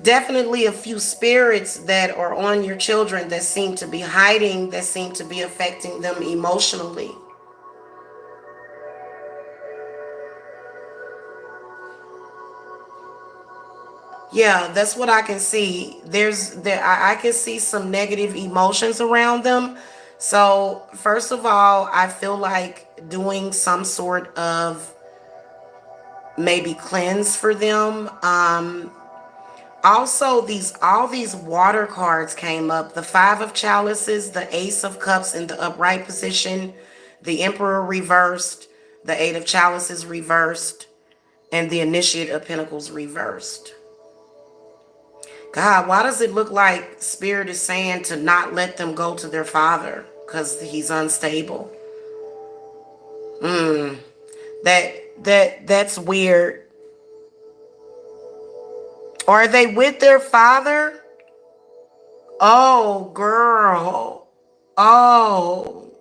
Definitely a few spirits that are on your children that seem to be hiding, that seem to be affecting them emotionally. Yeah, that's what I can see. I can see some negative emotions around them. So first of all, I feel like doing some sort of maybe cleanse for them. Also, all these water cards came up. The Five of Chalices, the Ace of Cups in the upright position, the Emperor reversed, the Eight of Chalices reversed, and the Initiate of Pentacles reversed. God, why does it look like Spirit is saying to not let them go to their father because he's unstable? That's weird. Are they with their father? Oh, girl. Oh.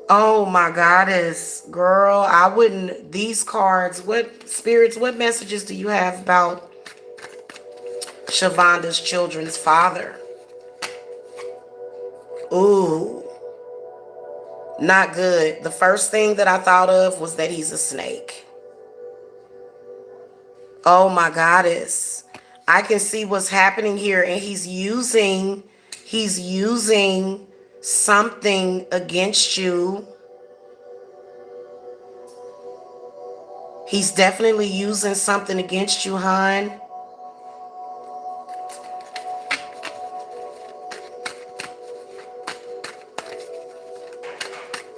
Oh my goddess. Girl, I wouldn't. These cards, what messages do you have about Shavonda's children's father? Ooh. Not good. The first thing that I thought of was that he's a snake. Oh my goddess. I can see what's happening here, and he's using something against you. He's definitely using something against you, hon.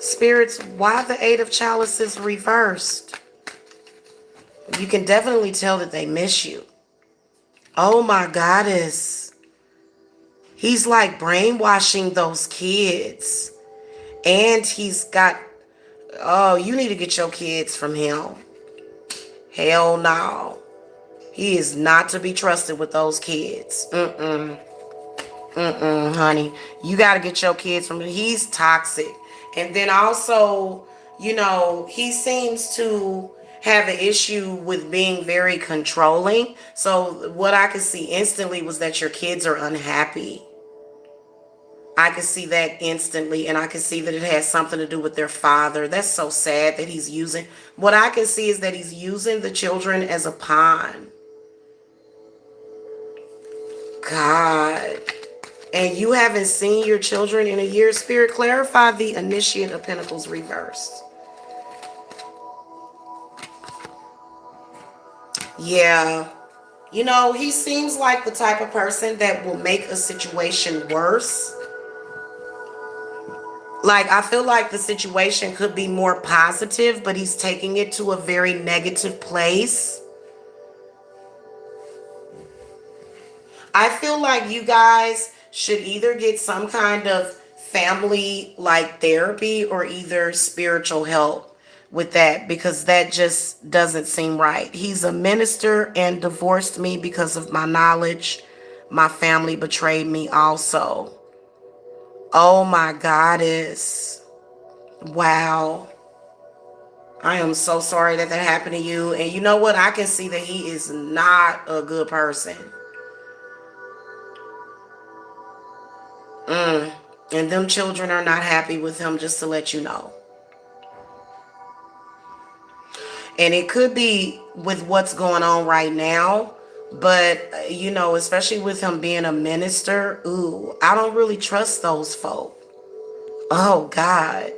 Spirits, why the Eight of Chalices reversed? You can definitely tell that they miss you. Oh my goddess. He's like brainwashing those kids. And he's got, oh, you need to get your kids from him. Hell no. He is not to be trusted with those kids. Honey. You got to get your kids from him. He's toxic. And then also, you know, he seems to have an issue with being very controlling. So what I could see instantly was that your kids are unhappy. I could see that instantly, and I could see that it has something to do with their father. That's so sad that he's using. What I can see is that he's using the children as a pawn. God. And you haven't seen your children in a year. Spirit, clarify the Initiate of Pentacles reversed. Yeah. You know, he seems like the type of person that will make a situation worse. Like, I feel like the situation could be more positive, but he's taking it to a very negative place. I feel like you guys should either get some kind of family like therapy or either spiritual help with that, because that just doesn't seem right. He's a minister and divorced me because of my knowledge. My family betrayed me also. Oh my goddess. Wow. I am so sorry that that happened to you. And you know what? I can see that he is not a good person. And them children are not happy with him, just to let you know. And it could be with what's going on right now. But, you know, especially with him being a minister, ooh, I don't really trust those folk. Oh, God.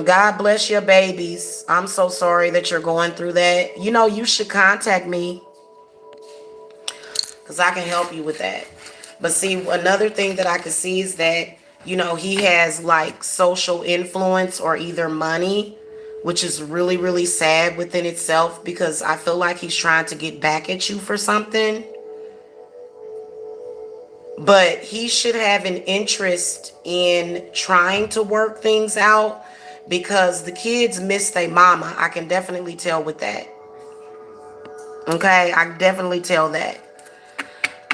God bless your babies. I'm so sorry that you're going through that. You know, you should contact me, because I can help you with that. But see, another thing that I can see is that, you know, he has like social influence or either money, which is really, really sad within itself, because I feel like he's trying to get back at you for something. But he should have an interest in trying to work things out, because the kids miss their mama. I can definitely tell with that. Okay, I can definitely tell that.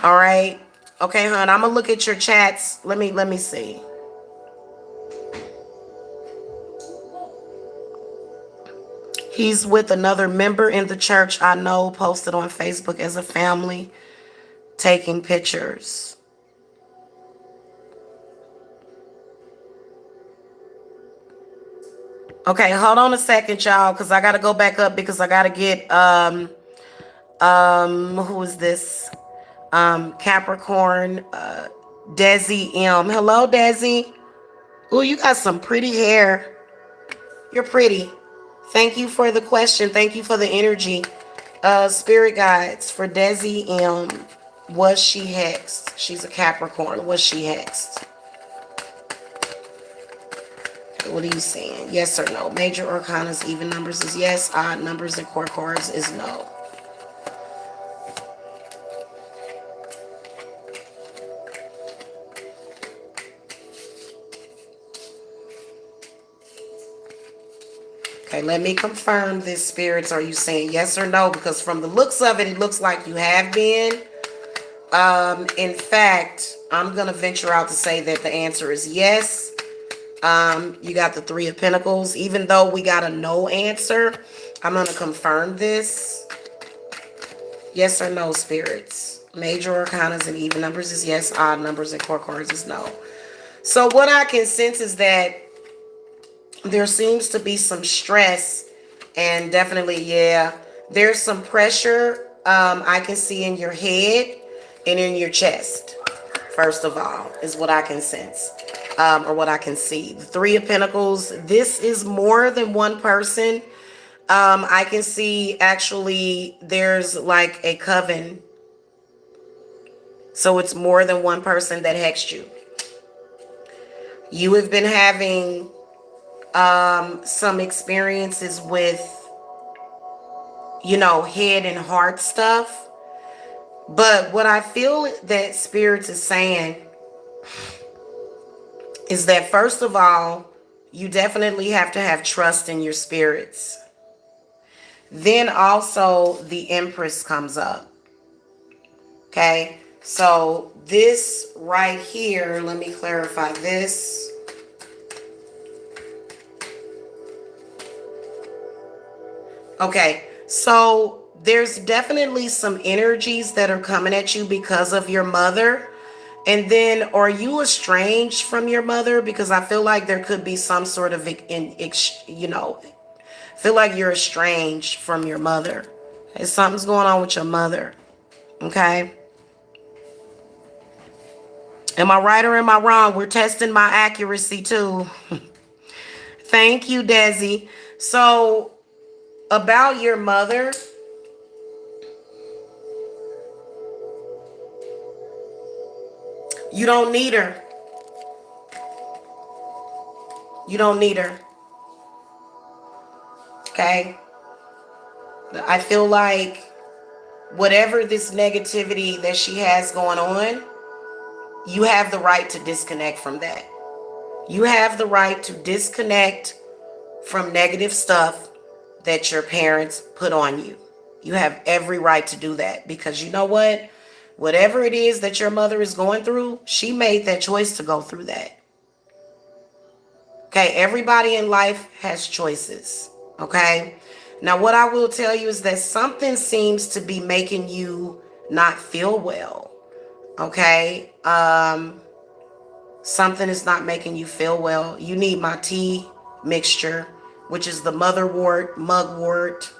All right. Okay, hon, I'm gonna look at your chats. Let me see. He's with another member in the church I know, posted on Facebook as a family, taking pictures. Okay, hold on a second, y'all, because I gotta go back up, because I gotta get who is this? Capricorn, Desi M. Hello, Desi. Oh, you got some pretty hair. You're pretty. Thank you for the question. Thank you for the energy. Spirit guides for Desi M. Was she hexed? She's a Capricorn. Was she hexed? What are you saying? Yes or no? Major arcanas, even numbers is yes. Odd numbers and court cards is no. Okay, let me confirm this, spirits. Are you saying yes or no? Because from the looks of it, it looks like you have been. In fact, I'm going to venture out to say that the answer is yes. You got the Three of Pentacles. Even though we got a no answer, I'm going to confirm this. Yes or no, spirits? Major arcanas and even numbers is yes. Odd numbers and court cards is no. So what I can sense is that there seems to be some stress, and definitely, yeah, there's some pressure I can see in your head and in your chest, first of all, is what I can sense, or what I can see. The Three of Pentacles, this is more than one person. I can see actually there's like a coven. So it's more than one person that hexed you. You have been having some experiences with, head and heart stuff. But what I feel that Spirits is saying is that, first of all, you definitely have to have trust in your spirits. Then also the Empress comes up. Okay, so this right here, let me clarify this. Okay, so there's definitely some energies that are coming at you because of your mother. And then, are you estranged from your mother? Because I feel like there could be some sort of, feel like you're estranged from your mother. And something's going on with your mother. Okay. Am I right or am I wrong? We're testing my accuracy too. Thank you, Desi. So, about your mother, you don't need her. You don't need her. Okay? I feel like whatever this negativity that she has going on, you have the right to disconnect from that. You have the right to disconnect from negative stuff that your parents put on you. You have every right to do that, because you know what? Whatever it is that your mother is going through, she made that choice to go through that. Okay, everybody in life has choices. Okay, now what I will tell you is that something seems to be making you not feel well. Okay, something is not making you feel well. You need my tea mixture, which is the motherwort, mugwort.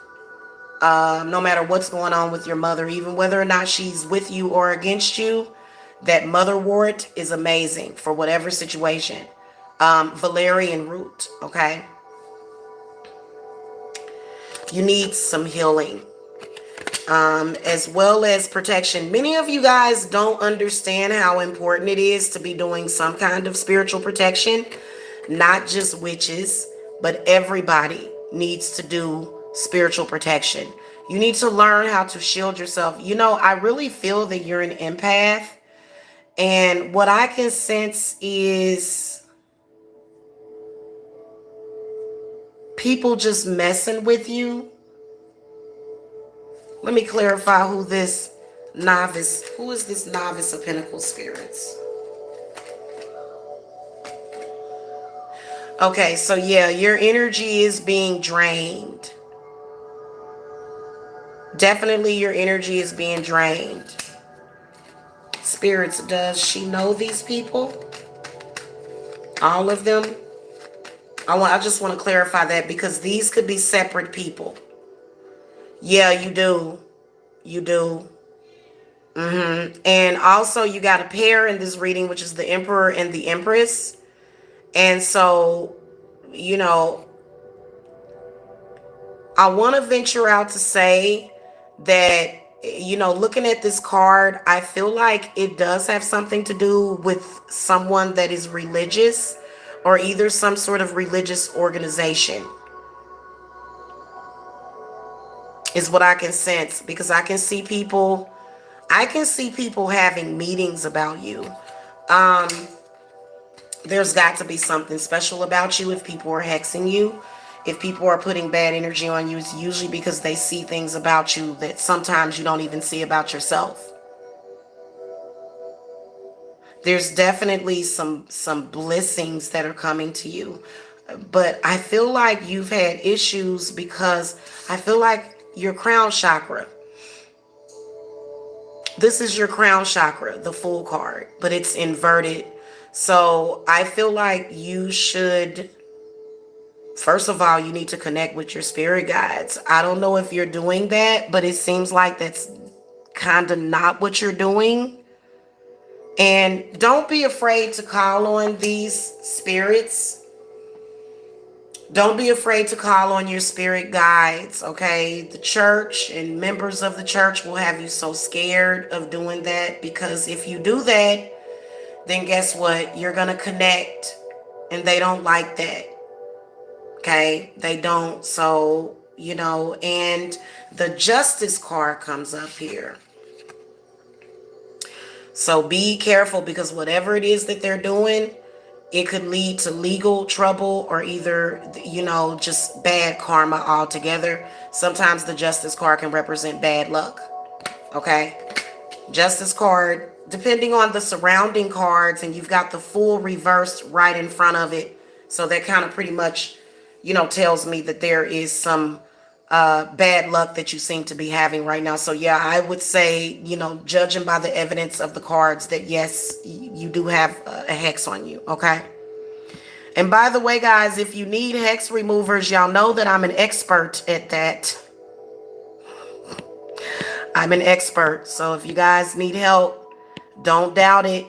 No matter what's going on with your mother, even whether or not she's with you or against you, that motherwort is amazing for whatever situation. Valerian root, okay? You need some healing, as well as protection. Many of you guys don't understand how important it is to be doing some kind of spiritual protection. Not just witches, but everybody needs to do spiritual protection. You need to learn how to shield yourself. I really feel that you're an empath. And what I can sense is people just messing with you. Let me clarify who is this novice of Pentacles spirits. Okay, so yeah, your energy is being drained. Definitely your energy is being drained. Spirits, does she know these people? All of them? I just want to clarify that, because these could be separate people. Yeah, you do. You do. And also you got a pair in this reading, which is the Emperor and the Empress. And so, I want to venture out to say that, looking at this card, I feel like it does have something to do with someone that is religious, or either some sort of religious organization, is what I can sense, because I can see people having meetings about you. There's got to be something special about you if people are hexing you. If people are putting bad energy on you, it's usually because they see things about you that sometimes you don't even see about yourself. There's definitely some blessings that are coming to you. But I feel like you've had issues, because I feel like your crown chakra. This is your crown chakra, the Fool card, but it's inverted. So I feel like you should, first of all, you need to connect with your spirit guides. I don't know if you're doing that, but it seems like that's kind of not what you're doing. And don't be afraid to call on these spirits. Don't be afraid to call on your spirit guides, okay? The church and members of the church will have you so scared of doing that, because if you do that, then guess what? You're going to connect And they don't like that. Okay? They don't. So, you know, and the Justice card comes up here. So be careful, because whatever it is that they're doing, it could lead to legal trouble or either, you know, just bad karma altogether. Sometimes the Justice card can represent bad luck. Okay? Justice card, depending on the surrounding cards, and you've got the Fool reversed right in front of it. So that kind of pretty much, you know, tells me that there is some bad luck that you seem to be having right now. So yeah, I would say, you know, judging by the evidence of the cards, that yes, you do have a hex on you. Okay. And by the way, guys, if you need hex removers, y'all know that I'm an expert at that. I'm an expert. So if you guys need help, don't doubt it.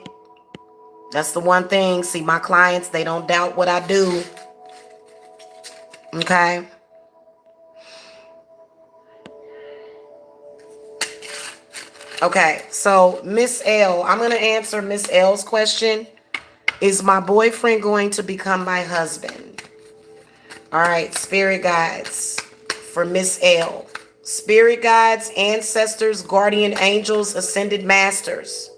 That's the one thing. See, my clients, they don't doubt what I do. Okay. Okay, so Miss L, I'm going to answer Miss L's question. Is my boyfriend going to become my husband? All right, spirit guides for Miss L. Spirit guides, ancestors, guardian angels, ascended masters.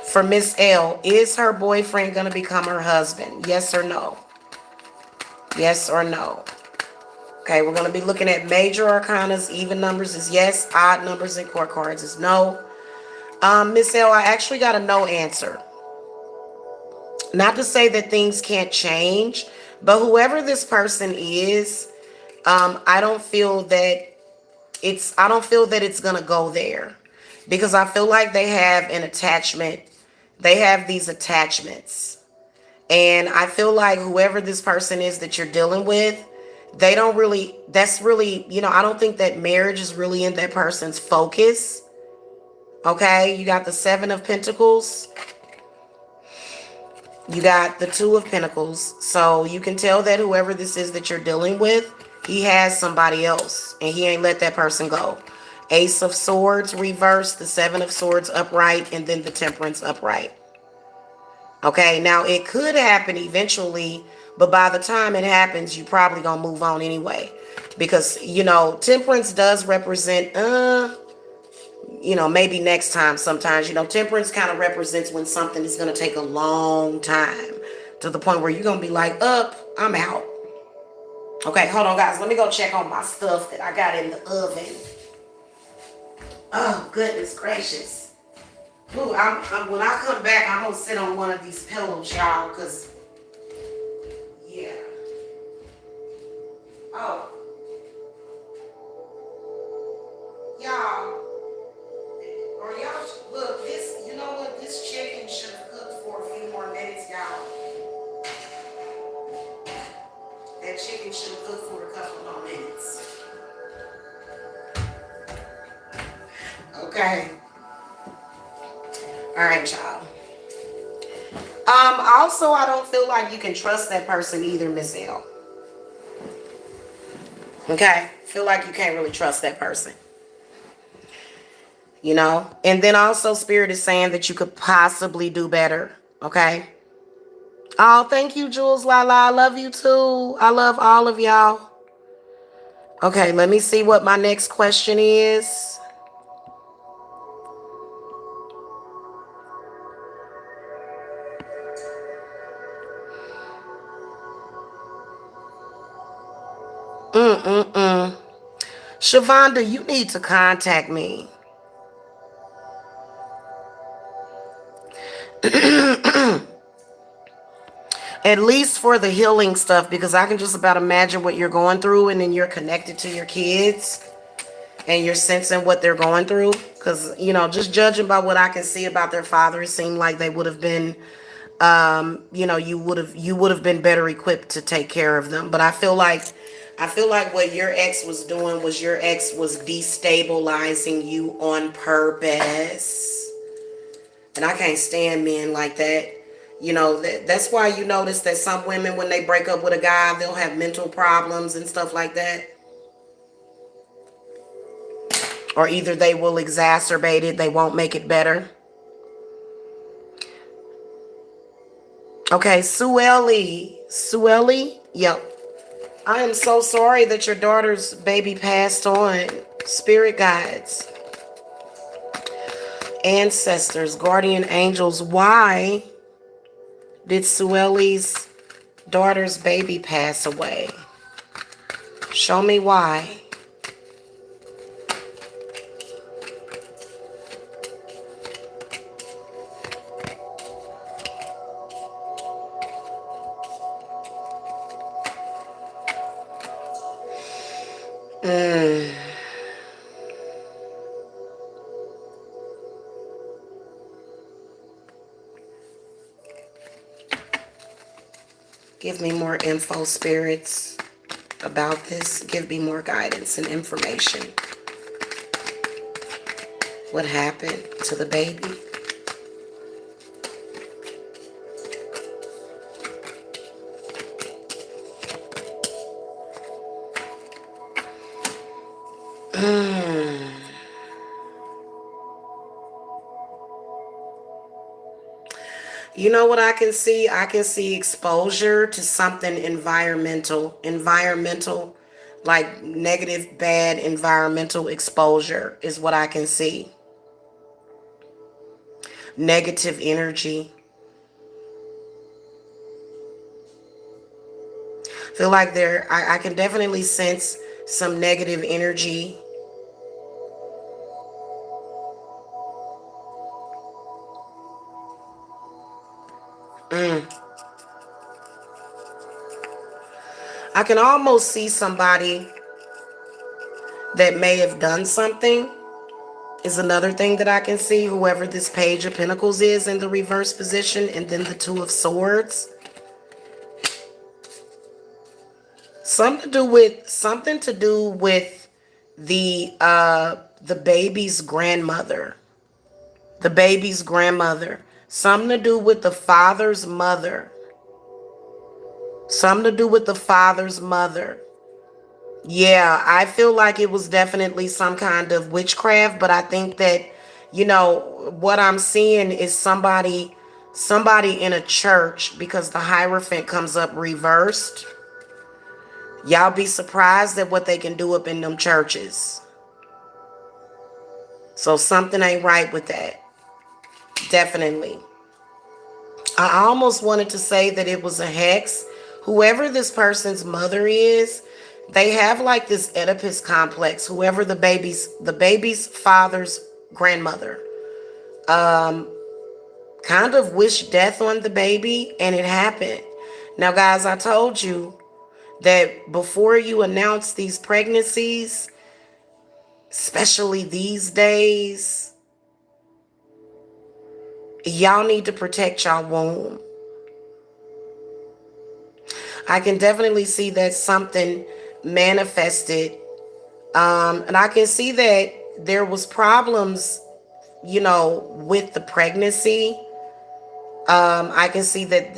For Miss L, is her boyfriend going to become her husband? Yes or no? Yes or no? Okay, we're going to be looking at major arcanas. Even numbers is yes. Odd numbers and court cards is no. Miss L, I actually got a no answer. Not to say that things can't change, but whoever this person is, I don't feel that it's going to go there, because I feel like they have an attachment. They have these attachments. And I feel like whoever this person is that you're dealing with, they don't really, that's really, you know, I don't think that marriage is really in that person's focus. Okay, you got the Seven of Pentacles. You got the Two of Pentacles. So you can tell that whoever this is that you're dealing with, he has somebody else and he ain't let that person go. Ace of Swords reversed, the Seven of Swords upright, and then the Temperance upright. Okay, now it could happen eventually, but by the time it happens, you probably gonna move on anyway. Because, you know, Temperance does represent, you know, maybe next time sometimes. You know, Temperance kind of represents when something is gonna take a long time, to the point where you're gonna be like, I'm out. Okay, hold on, guys. Let me go check on my stuff that I got in the oven. Oh, goodness gracious. Ooh, when I come back, I'm going to sit on one of these pillows, y'all, because, yeah. Oh. Y'all. Or y'all, look, this, you know what? This chicken should have cooked for a few more minutes, y'all. That chicken should have cooked for a couple more minutes. Okay. All right, y'all. Also, I don't feel like you can trust that person either, Miss L. Okay? Feel like you can't really trust that person. You know? And then also, Spirit is saying that you could possibly do better. Okay? Oh, thank you, Jules Lala. I love you too. I love all of y'all. Okay, let me see what my next question is. Shavonda, you need to contact me. At least for the healing stuff, because I can just about imagine what you're going through, and then you're connected to your kids and you're sensing what they're going through. Because, you know, just judging by what I can see about their father, it seemed like they would have been, you know, you would have been better equipped to take care of them. But I feel like what your ex was doing was your ex was destabilizing you on purpose. And I can't stand men like that. You know, that's why you notice that some women, when they break up with a guy, they'll have mental problems and stuff like that. Or either they will exacerbate it, they won't make it better. Okay, Sueli. Yep. I am so sorry that your daughter's baby passed on. Spirit guides, ancestors, guardian angels. Why did Sueli's daughter's baby pass away? Show me why. Give me more info, spirits, about this. Give me more guidance and information. What happened to the baby? You know what I can see? I can see exposure to something environmental, like negative, bad environmental exposure is what I can see. Negative energy. Feel like I can definitely sense some negative energy. I can almost see somebody that may have done something is another thing that I can see. Whoever this Page of Pentacles is in the reverse position, and then the Two of Swords. Something to do with the baby's grandmother. The baby's grandmother. Something to do with the father's mother. Something to do with the father's mother. Yeah, I feel like it was definitely some kind of witchcraft, but I think that, what I'm seeing is somebody in a church, because the Hierophant comes up reversed. Y'all be surprised at what they can do up in them churches. So something ain't right with that. Definitely. I almost wanted to say that it was a hex. Whoever this person's mother is, they have like this Oedipus complex. Whoever the baby's father's grandmother, kind of wished death on the baby, and it happened. Now, guys, I told you that before you announce these pregnancies, especially these days, y'all need to protect y'all womb. I can definitely see that something manifested. And I can see that there was problems, with the pregnancy. I can see that,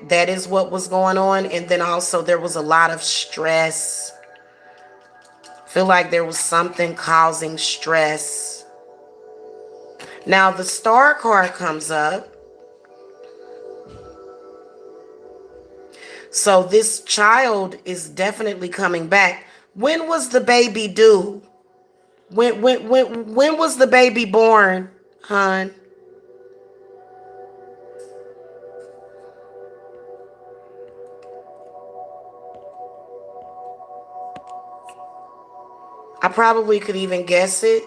that is what was going on. And then also there was a lot of stress. Feel like there was something causing stress. Now the Star card comes up. So this child is definitely coming back. When was the baby due? When was the baby born, hon? I probably could even guess it.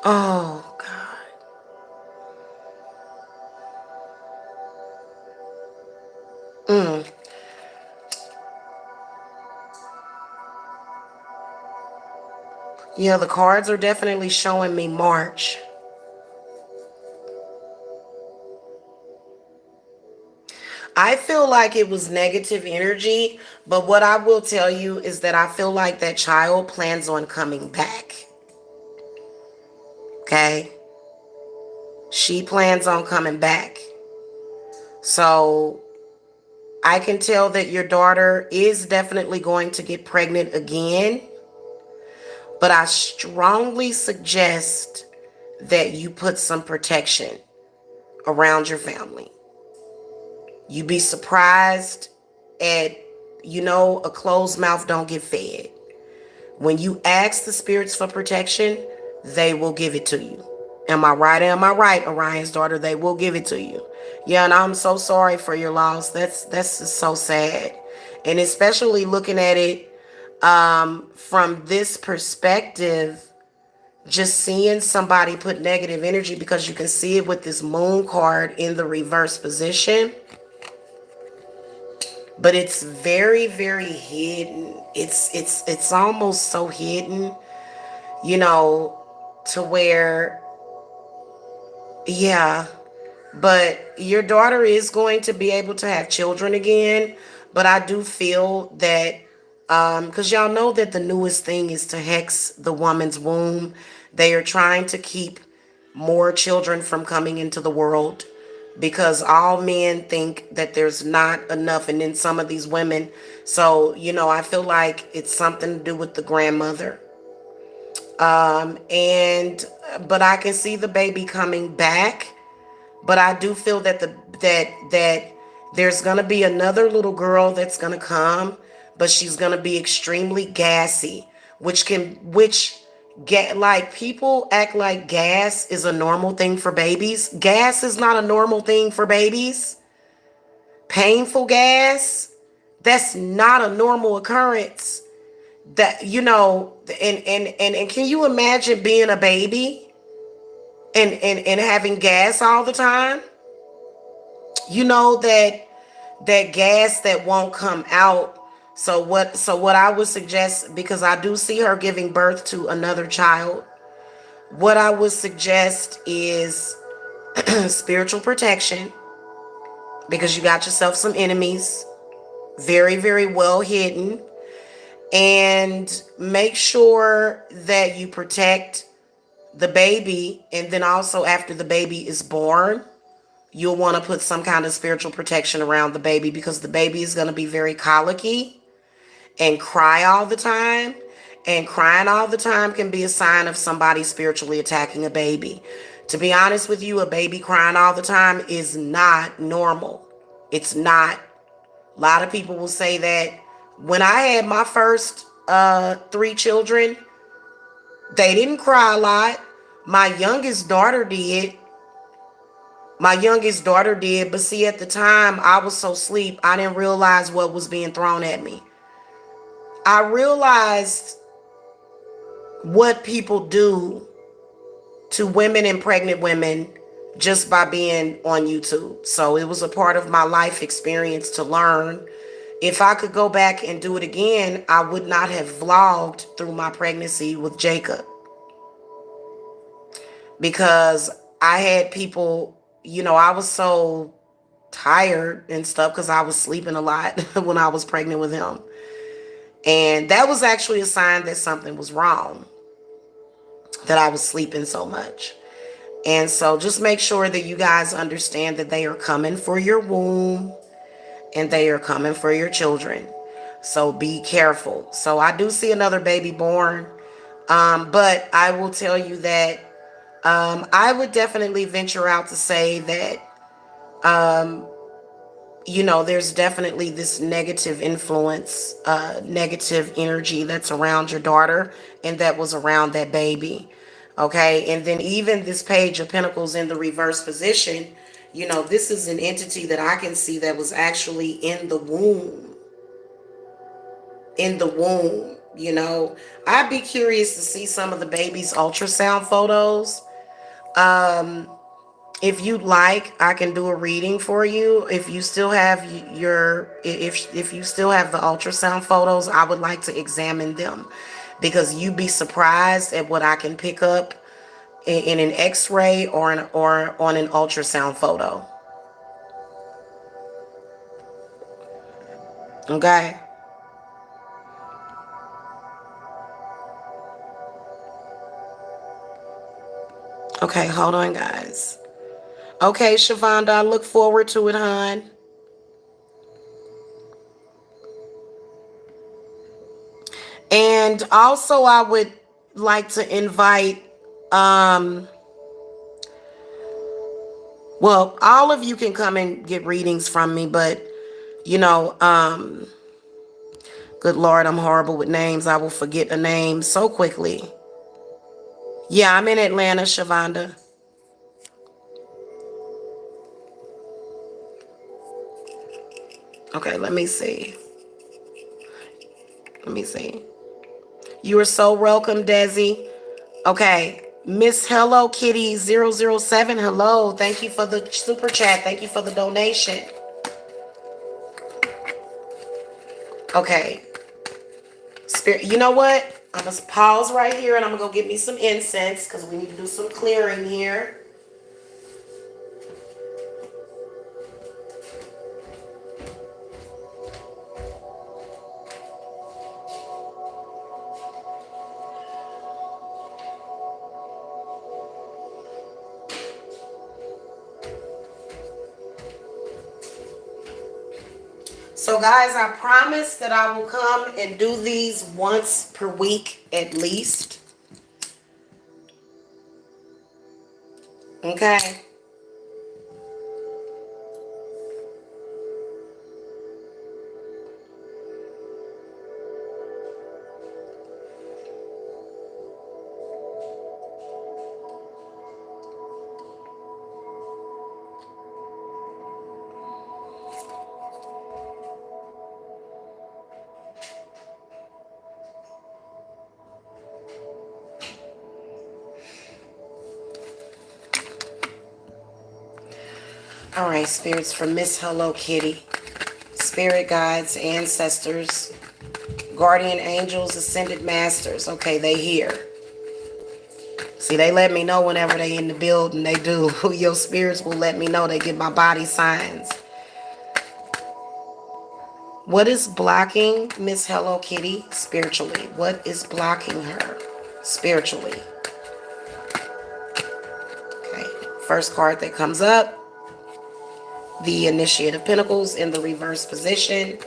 Oh, God. Yeah, the cards are definitely showing me March. I feel like it was negative energy, but what I will tell you is that I feel like that child plans on coming back. Okay? She plans on coming back. So I can tell that your daughter is definitely going to get pregnant again, but I strongly suggest that you put some protection around your family. You'd be surprised at, a closed mouth don't get fed. When you ask the spirits for protection, they will give it to you. Am I right? Am I right, Orion's daughter? They will give it to you. Yeah, and I'm so sorry for your loss. That's just so sad. And especially looking at it from this perspective, just seeing somebody put negative energy, because you can see it with this moon card in the reverse position. But it's very, very hidden. It's almost so hidden, to where, yeah. But your daughter is going to be able to have children again. But I do feel that, because y'all know that the newest thing is to hex the woman's womb. They are trying to keep more children from coming into the world, because all men think that there's not enough. And then some of these women. So, I feel like it's something to do with the grandmother. But I can see the baby coming back. But I do feel that that there's gonna be another little girl that's gonna come, but she's gonna be extremely gassy, which get like, people act like gas is a normal thing for babies. Gas is not a normal thing for babies. Painful gas, that's not a normal occurrence. That and can you imagine being a baby and having gas all the time? That gas that won't come out. So what I would suggest, because I do see her giving birth to another child, what I would suggest is spiritual protection, because you got yourself some enemies, very, very well hidden. And make sure that you protect the baby. And then also, after the baby is born, you'll want to put some kind of spiritual protection around the baby, because the baby is going to be very colicky and cry all the time. And crying all the time can be a sign of somebody spiritually attacking a baby. To be honest with you, a baby crying all the time is not normal. It's not. A lot of people will say that. When I had my first 3 children, they didn't cry a lot. My youngest daughter did. But see, at the time, I was so asleep, I didn't realize what was being thrown at me. I realized what people do to women and pregnant women just by being on YouTube. So it was a part of my life experience to learn. If I could go back and do it again, I would not have vlogged through my pregnancy with Jacob, because I had people, I was so tired and stuff because I was sleeping a lot when I was pregnant with him. And that was actually a sign that something was wrong, that I was sleeping so much. And so just make sure that you guys understand that they are coming for your womb and they are coming for your children. So be careful. So I do see another baby born. But I will tell you that I would definitely venture out to say that, there's definitely this negative influence, negative energy that's around your daughter and that was around that baby. Okay. And then even this Page of Pentacles in the reverse position, this is an entity that I can see that was actually in the womb. I'd be curious to see some of the baby's ultrasound photos. If you'd like, I can do a reading for you. If you still have if you still have the ultrasound photos, I would like to examine them, because you'd be surprised at what I can pick up in an X-ray or on an ultrasound photo. Okay. Okay, hold on, guys. Okay, Shavonda, I look forward to it, hon. And also I would like to invite, well, all of you can come and get readings from me, but you know, good Lord, I'm horrible with names. I will forget a name so quickly. Yeah, I'm in Atlanta, Shavonda. Okay, let me see. Let me see. You are so welcome, Desi. Okay, Miss Hello Kitty 007. Hello. Thank you for the super chat. Thank you for the donation. Okay. Spirit, you know what? I'm going to pause right here and I'm going to go get me some incense because we need to do some clearing here. So guys, I promise that I will come and do these once per week at least. Okay. All right, spirits from Miss Hello Kitty. Spirit guides, ancestors, guardian angels, ascended masters. Okay, they here. See, they let me know whenever they in the building. They do. Your spirits will let me know. They get my body signs. What is blocking Miss Hello Kitty spiritually? What is blocking her spiritually? Okay, first card that comes up, the Initiate of Pentacles in the reverse position.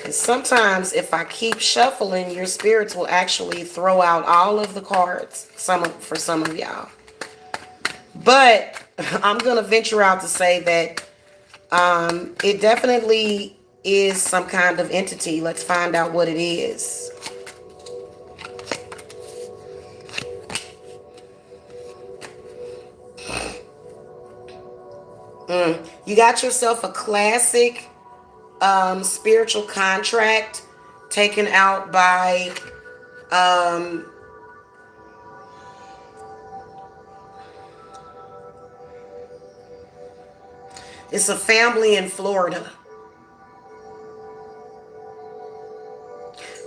And sometimes if I keep shuffling, your spirits will actually throw out all of the cards for some of y'all. But I'm going to venture out to say that it definitely is some kind of entity. Let's find out what it is. You got yourself a classic spiritual contract taken out by it's a family in Florida.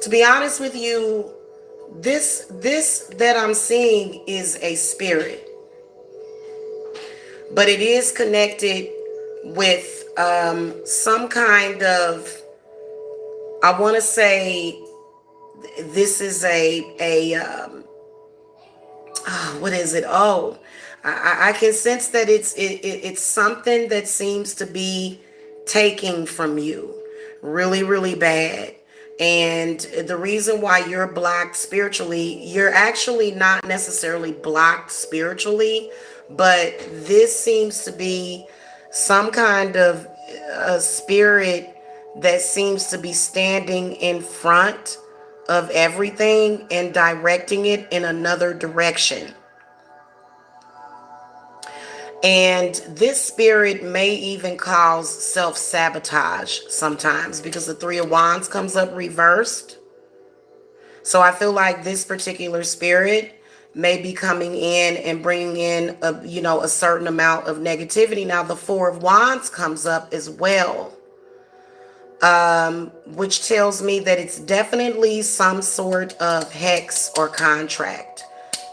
To be honest with you, this that I'm seeing is a spirit, but it is connected with some kind of, I want to say this is what is it? Oh, I can sense that it's something that seems to be taking from you really, really bad. And the reason why you're blocked spiritually, you're actually not necessarily blocked spiritually, but this seems to be some kind of a spirit that seems to be standing in front of everything and directing it in another direction. And this spirit may even cause self-sabotage sometimes because the Three of Wands comes up reversed. So I feel like this particular spirit may be coming in and bringing in a certain amount of negativity. Now the Four of Wands comes up as well, which tells me that it's definitely some sort of hex or contract.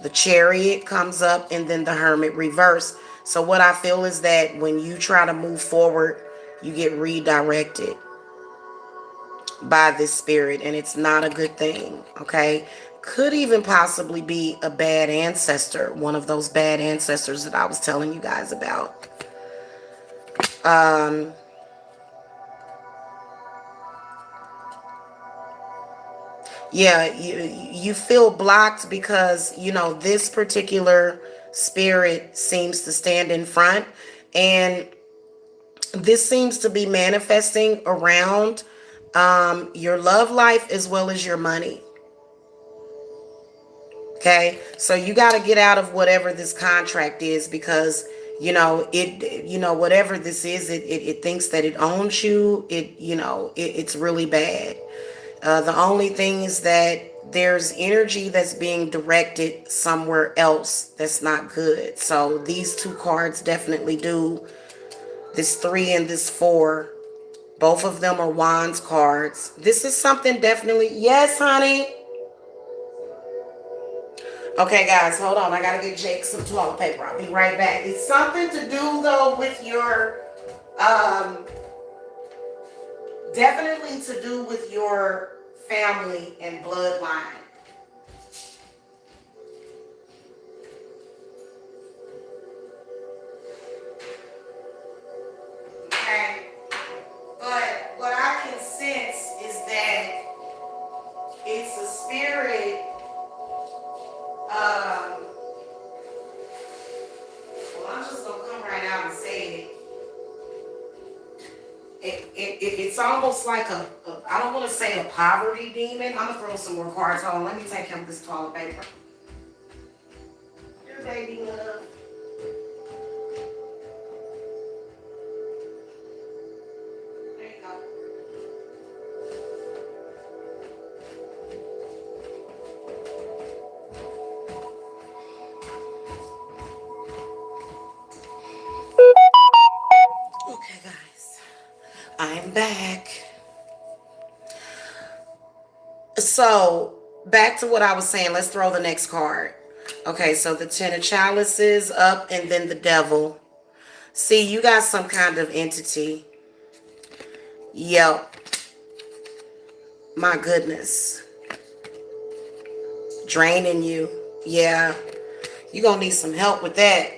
The Chariot comes up and then the Hermit reverse. So what I feel is that when you try to move forward, you get redirected by this spirit, and it's not a good thing, okay? Could even possibly be a bad ancestor, one of those bad ancestors that I was telling you guys about. Yeah, you feel blocked because, you know, this particular spirit seems to stand in front, and this seems to be manifesting around your love life as well as your money. Okay, so you got to get out of whatever this contract is, because whatever this is, it thinks that it owns you. It's really bad. The only thing is that there's energy that's being directed somewhere else that's not good. So these two cards definitely do. This 3 and this 4, both of them are wands cards. This is something definitely. Yes, honey. Okay, guys, hold on. I gotta get Jake some toilet paper. I'll be right back. It's something to do though with your, definitely to do with your family and bloodline. Okay, but what I can sense is that it's a spirit. Well, I'm just gonna come right out and say it. It's almost like I don't want to say a poverty demon. I'm gonna throw some more cards. Hold on, let me take him this toilet paper. Your baby love. There you go. Okay, guys, I'm back. So back to what I was saying. Let's throw the next card. Okay, so the 10 of chalices up, and then the devil. See, you got some kind of entity. Yep. My goodness. Draining you. Yeah. You're going to need some help with that.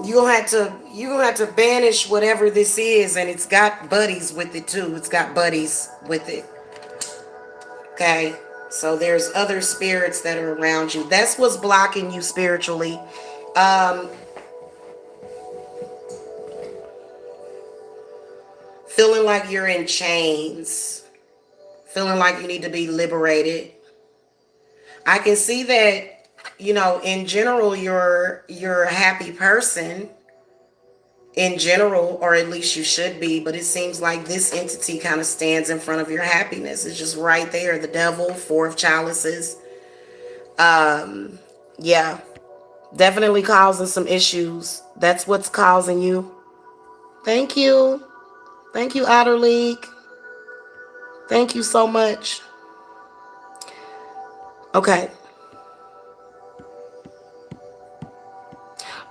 You're gonna have to banish whatever this is, and it's got buddies with it too. It's got buddies with it. Okay. So there's other spirits that are around you. That's what's blocking you spiritually. Um, Feeling like you're in chains. Feeling like you need to be liberated. I can see that, in general, you're a happy person in general, or at least you should be, but it seems like this entity kind of stands in front of your happiness. It's just right there. The devil, 4 of chalices. Yeah, definitely causing some issues. That's what's causing you. Thank you. Thank you, Outer League. Thank you so much. Okay.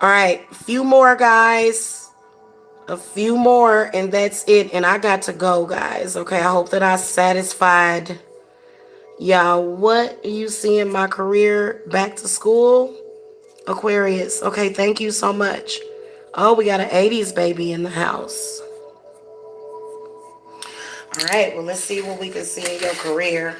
All right. A few more, guys. A few more, and that's it. And I got to go, guys. Okay. I hope that I satisfied y'all. What you see in my career? Back to school? Aquarius. Okay. Thank you so much. Oh, we got an 80s baby in the house. All right. Well, let's see what we can see in your career.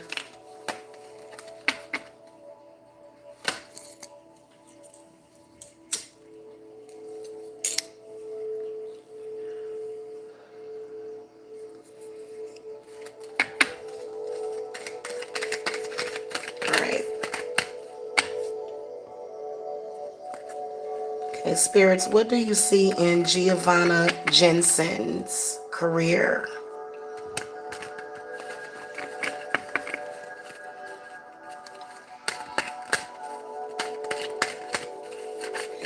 Okay, spirits, what do you see in Giovanna Jensen's career?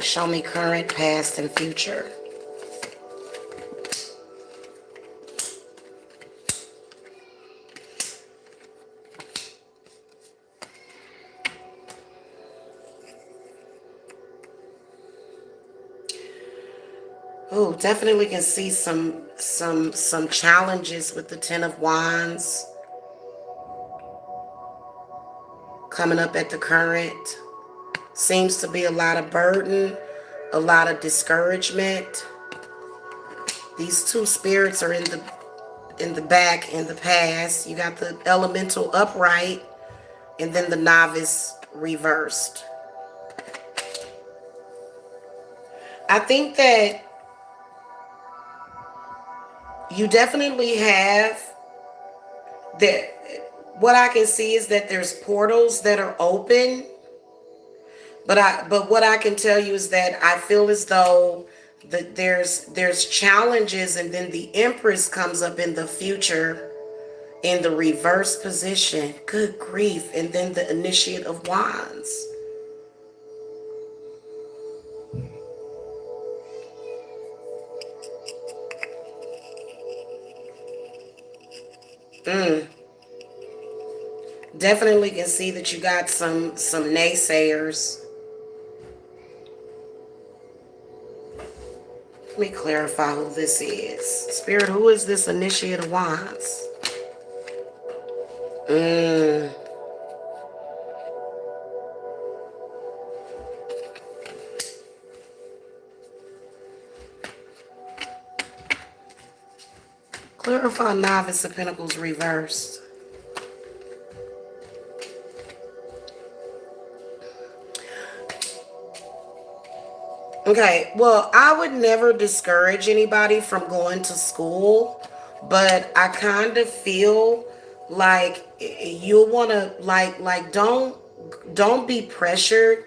Show me current, past, and future. Oh, definitely can see some challenges with the 10 of Wands coming up at the current. Seems to be a lot of burden, a lot of discouragement. These two spirits are in in the back in the past. You got the elemental upright and then the novice reversed. I think that you definitely have that. What I can see is that there's portals that are open, but what I can tell you is that I feel as though that there's challenges, and then the Empress comes up in the future in the reverse position. Good grief. And then the Initiate of Wands. Definitely can see that you got some naysayers. Let me clarify who this is. Spirit, who is this Initiate of Wands? Clarify Novice of Pentacles reversed. Okay, well, I would never discourage anybody from going to school, but I kind of feel like you'll want to don't be pressured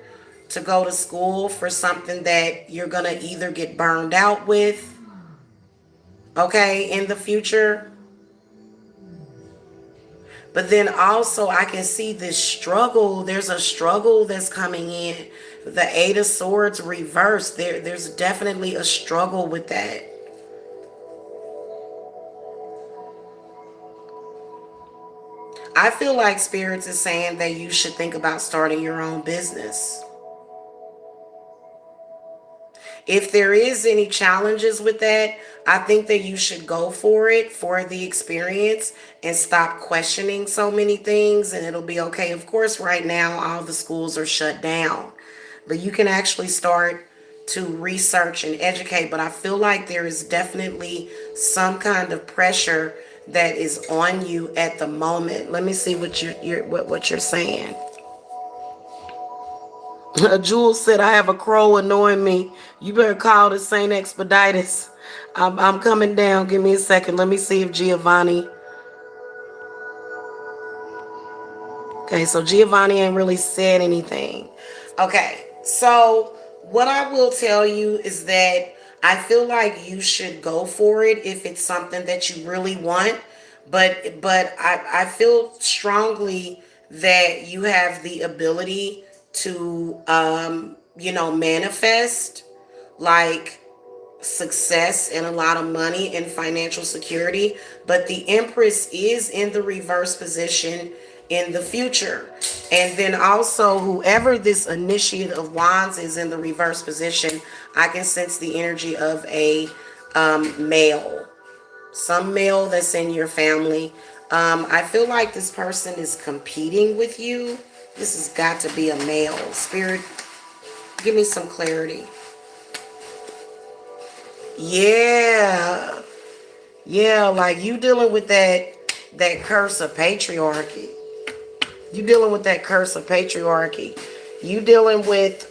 to go to school for something that you're going to either get burned out with, okay, in the future. But then also I can see this struggle. There's a struggle that's coming in. The Eight of Swords reversed. There's definitely a struggle with that. I feel like Spirits is saying that you should think about starting your own business. If there is any challenges with that, I think that you should go for it for the experience and stop questioning so many things, and it'll be okay. Of course, right now, all the schools are shut down, but you can actually start to research and educate. But I feel like there is definitely some kind of pressure that is on you at the moment. Let me see what you're saying. Jules said, I have a crow annoying me. You better call the Saint Expeditus. I'm coming down. Give me a second. Let me see if Giovanni. Okay, so Giovanni ain't really said anything. Okay, so what I will tell you is that I feel like you should go for it if it's something that you really want. But I feel strongly that you have the ability to manifest like success and a lot of money and financial security. But the Empress is in the reverse position in the future. And then also whoever this Initiate of Wands is in the reverse position, I can sense the energy of a male. Some male that's in your family. I feel like this person is competing with you. This has got to be a male. Spirit, give me some clarity. Yeah, like you dealing with that curse of patriarchy. You dealing with that curse of patriarchy. You dealing with,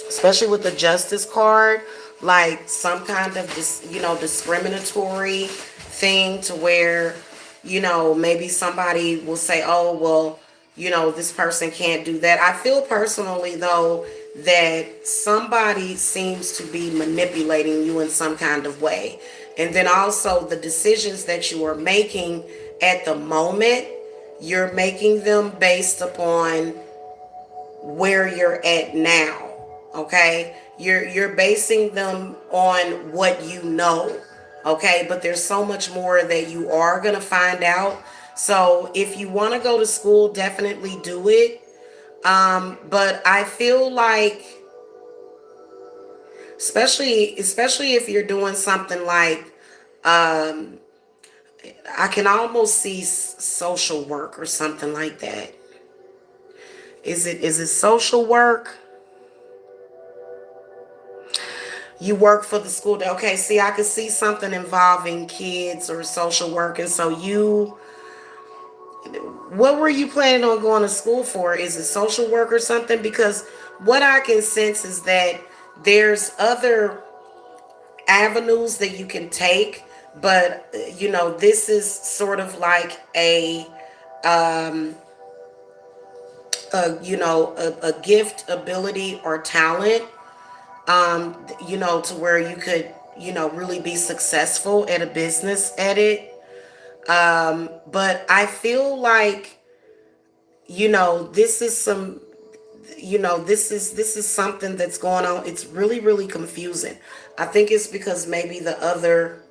especially with the Justice card, like some kind of discriminatory thing to where, maybe somebody will say, oh, well, this person can't do that. I feel personally, though, that somebody seems to be manipulating you in some kind of way. And then also the decisions that you are making at the moment, you're making them based upon where you're at now. Okay? You're basing them on what you know. Okay? But there's so much more that you are going to find out. So if you want to go to school, definitely do it. But I feel like, especially if you're doing something like, I can almost see social work or something like that. Is it social work? You work for the school. Okay, see, I could see something involving kids or social work. And so what were you planning on going to school for? Is it social work or something? Because what I can sense is that there's other avenues that you can take, but this is sort of like um a gift, ability, or talent, to where you could, really be successful at a business at it. But I feel like, this is some, this is something that's going on. It's really, really confusing. I think it's because maybe the other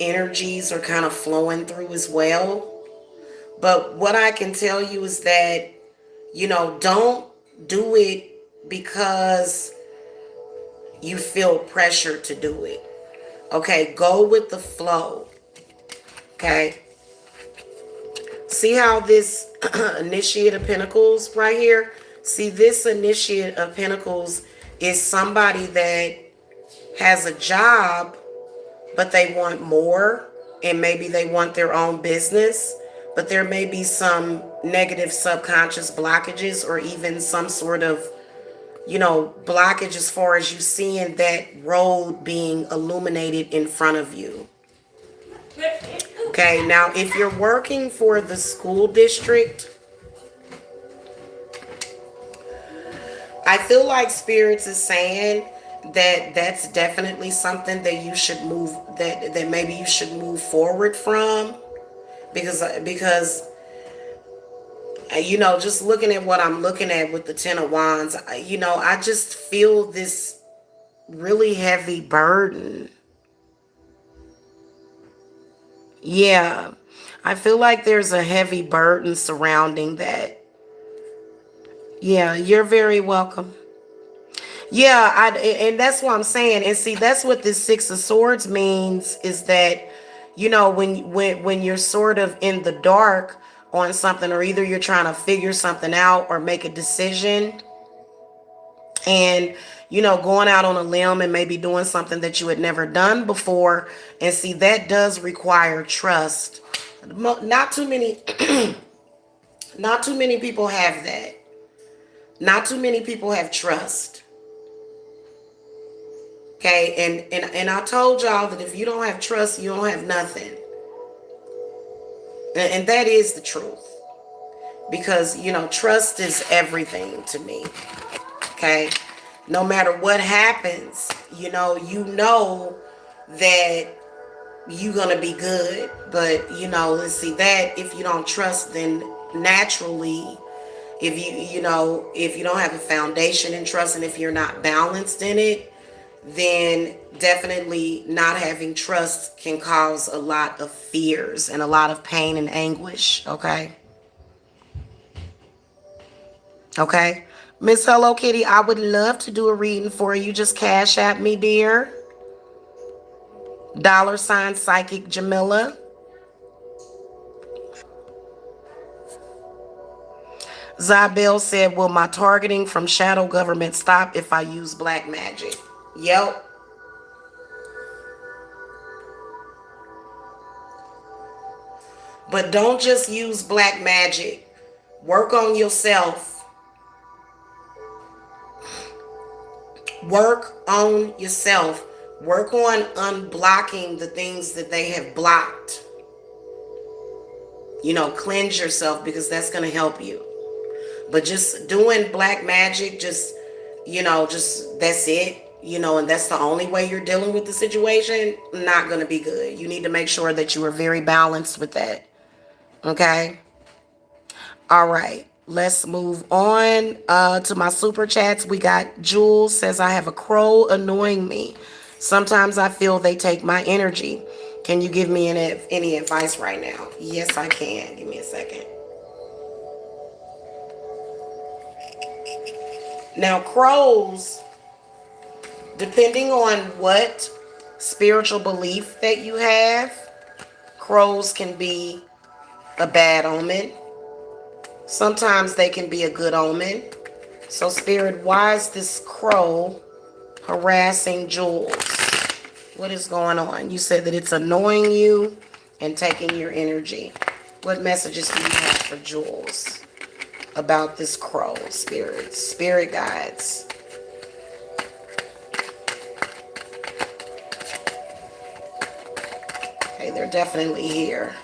energies are kind of flowing through as well. But what I can tell you is that, don't do it because you feel pressure to do it. Okay, go with the flow. Okay. See how this initiate of pentacles right here? See, this initiate of pentacles is somebody that has a job, but they want more, and maybe they want their own business, but there may be some negative subconscious blockages, or even some sort of, blockage as far as you seeing that road being illuminated in front of you. Okay, now if you're working for the school district, I feel like spirits is saying that that's definitely something that you should move, that maybe you should move forward from, because just looking at what I'm looking at with the Ten of Wands, I just feel this really heavy burden. Yeah, I feel like there's a heavy burden surrounding that. Yeah, you're very welcome. Yeah, and that's what I'm saying. And see, that's what this Six of Swords means, is that, when you're sort of in the dark on something, or either you're trying to figure something out or make a decision, and going out on a limb and maybe doing something that you had never done before. And see, that does require trust. Not too many not too many people have that. Not too many people have trust. Okay, and I told y'all that if you don't have trust, you don't have nothing. And that is the truth. Because, trust is everything to me. Okay? No matter what happens, you know that you're going to be good. But, let's see, that if you don't trust, then naturally, if you don't have a foundation in trust, and if you're not balanced in it, then definitely not having trust can cause a lot of fears and a lot of pain and anguish. Okay. Okay. Miss Hello Kitty, I would love to do a reading for you. Just cash at me, dear. $ Psychic Jamila. Zabel said, will my targeting from shadow government stop if I use black magic? Yep. But don't just use black magic. Work on yourself. Work on yourself. Work on unblocking the things that they have blocked. Cleanse yourself, because that's going to help you. But just doing black magic, just that's it, and that's the only way you're dealing with the situation, not going to be good. You need to make sure that you are very balanced with that. Okay? All right. Let's move on to my super chats. We got Jules says, I have a crow annoying me. Sometimes I feel they take my energy. Can you give me any advice right now? Yes, I can. Give me a second. Now, crows, depending on what spiritual belief that you have, crows can be a bad omen. Sometimes they can be a good omen. So, Spirit, why is this crow harassing Jules. What is going on? You said that it's annoying you and taking your energy. What messages do you have for Jules about this crow, spirits, spirit guides? Okay, they're definitely here.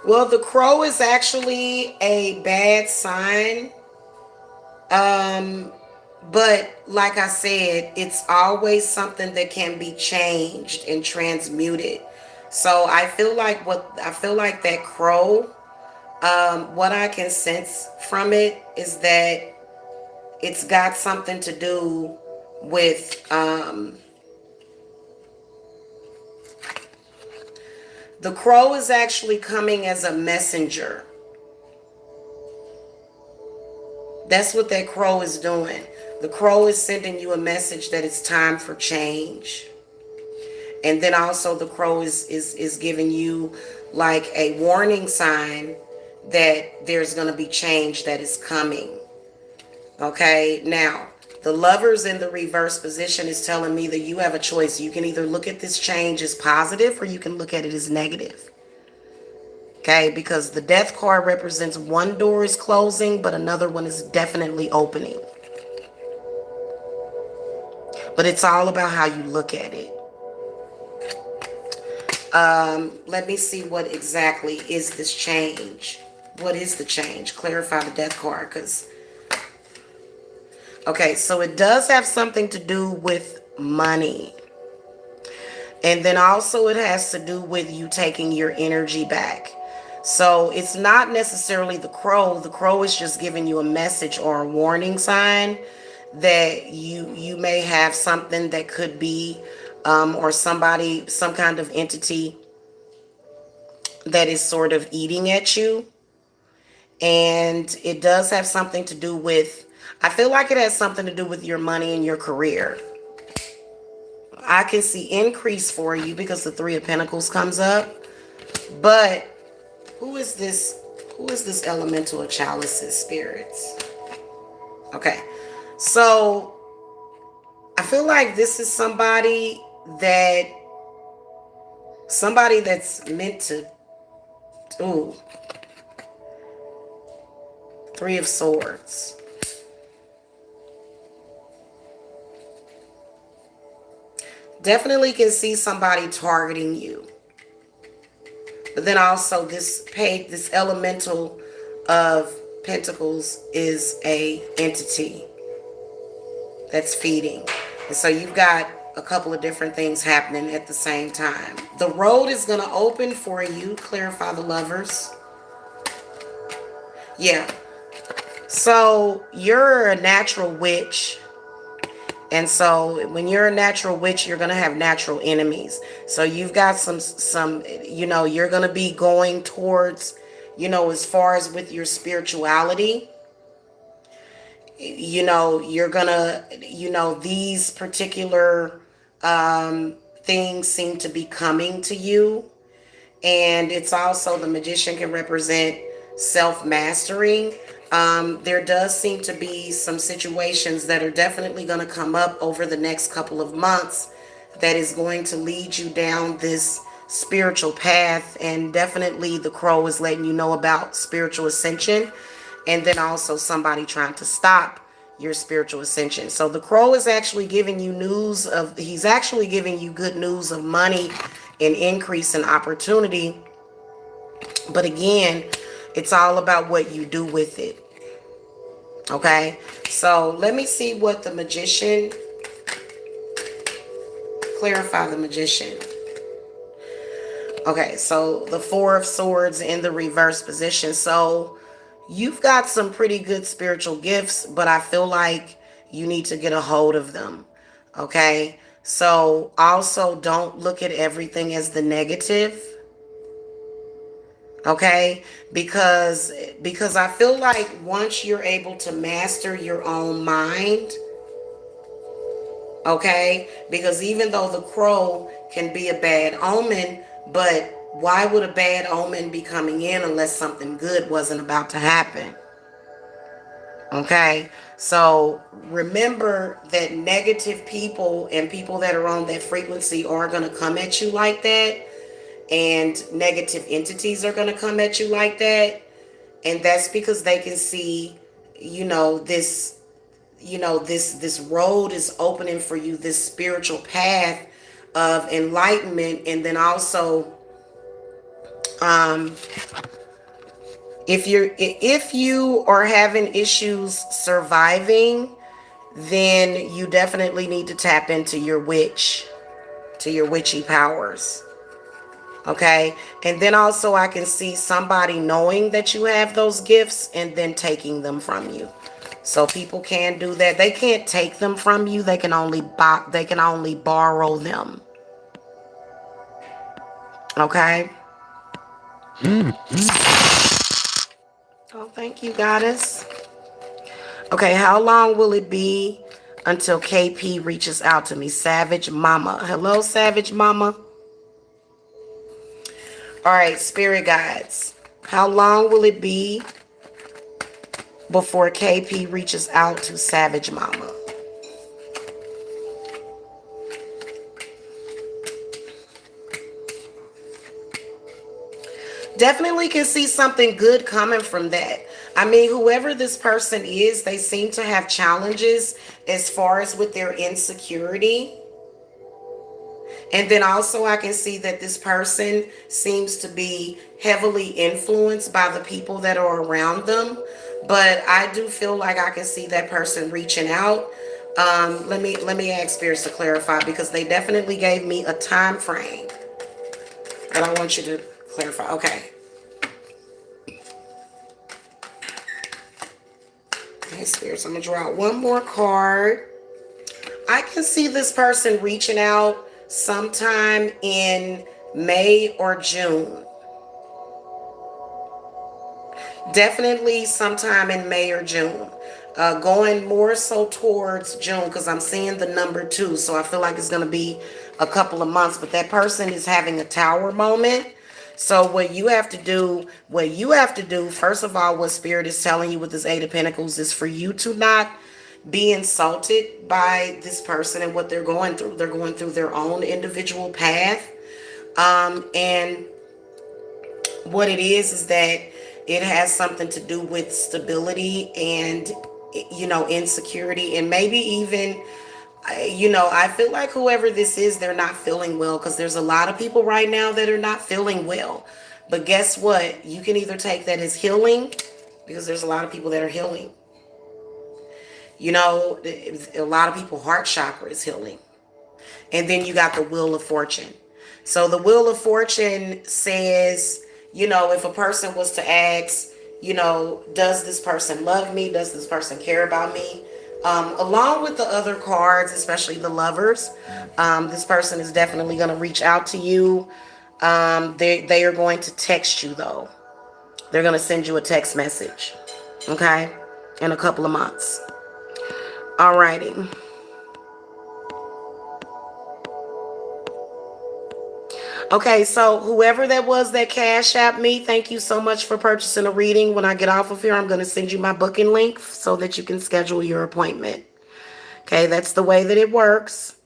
Well, the crow is actually a bad sign. But like I said, it's always something that can be changed and transmuted. So I feel like that crow, what I can sense from it is that it's got something to do with the crow is actually coming as a messenger. That's what that crow is doing. The crow is sending you a message that it's time for change. And then also the crow is giving you like a warning sign that there's going to be change that is coming. Okay, now the Lovers in the reverse position is telling me that you have a choice. You can either look at this change as positive or you can look at it as negative. Okay, because the Death card represents one door is closing, but another one is definitely opening. But it's all about how you look at it. Let me see what exactly is this change. What is the change? Clarify the Death card, because okay, so it does have something to do with money. And then also it has to do with you taking your energy back. So it's not necessarily the crow. The crow is just giving you a message or a warning sign that you may have something that could be or somebody, some kind of entity that is sort of eating at you. And it does have something to do with, I feel like it has something to do with your money and your career. I can see increase for you because the Three of Pentacles comes up. But who is this? Who is this elemental of chalices, spirits? Okay. So I feel like this is somebody that's meant to, ooh, Three of Swords. Definitely can see somebody targeting you. But then also this elemental of Pentacles is a entity that's feeding. And so you've got a couple of different things happening at the same time. The road is going to open for you. Clarify the Lovers. Yeah. So you're a natural witch. And so when you're a natural witch, you're going to have natural enemies. So you've got some, you're going to be going towards, as far as with your spirituality, you're going to, these particular things seem to be coming to you. And it's also, the Magician can represent self-mastering. There does seem to be some situations that are definitely going to come up over the next couple of months that is going to lead you down this spiritual path. And definitely the crow is letting you know about spiritual ascension, and then also somebody trying to stop your spiritual ascension. So the crow is actually giving you he's actually giving you good news of money and increase in opportunity. But again, it's all about what you do with it. Okay, so let me see what the Magician, clarify the Magician. Okay, so the Four of Swords in the reverse position. So you've got some pretty good spiritual gifts, but I feel like you need to get a hold of them. Okay, so also don't look at everything as the negative. Okay, because I feel like once you're able to master your own mind, okay, because even though the crow can be a bad omen, but why would a bad omen be coming in unless something good wasn't about to happen? Okay, so remember that negative people and people that are on that frequency are going to come at you like that, and negative entities are going to come at you like that, and that's because they can see, this, this road is opening for you, this spiritual path of enlightenment. And then also, if you are having issues surviving, then you definitely need to tap into your witchy powers. Okay. And then also I can see somebody knowing that you have those gifts and then taking them from you. So people can do that. They can't take them from you. They can only borrow them. Okay. Oh, thank you, goddess. Okay, how long will it be until KP reaches out to me? Savage Mama. Hello, Savage Mama. All right, spirit guides. How long will it be before KP reaches out to Savage Mama? Definitely can see something good coming from that. I mean, whoever this person is, they seem to have challenges as far as with their insecurity. And then also I can see that this person seems to be heavily influenced by the people that are around them. But I do feel like I can see that person reaching out. Let me ask spirits to clarify, because they definitely gave me a time frame that I want you to clarify. Okay. Okay, spirits, I'm gonna draw out one more card. I can see this person reaching out sometime in May or June. Definitely sometime in May or June. Going more so towards June, because I'm seeing the number 2. So I feel like it's going to be a couple of months. But that person is having a tower moment. So what you have to do, first of all, what Spirit is telling you with this 8 of Pentacles is for you to not be insulted by this person and what they're going through. They're going through their own individual path. And what it is that it has something to do with stability and, insecurity, and maybe even, I feel like whoever this is, they're not feeling well, because there's a lot of people right now that are not feeling well. But guess what? You can either take that as healing, because there's a lot of people that are healing. A lot of people, heart chakra is healing. And then you got the Wheel of Fortune. So the Wheel of Fortune says, if a person was to ask, does this person love me? Does this person care about me? Along with the other cards, especially the Lovers, this person is definitely going to reach out to you. They are going to text you, though. They're going to send you a text message, okay, in a couple of months. Alrighty. Okay, so whoever that was that Cash App me, thank you so much for purchasing a reading. When I get off of here, I'm going to send you my booking link so that you can schedule your appointment. Okay, that's the way that it works.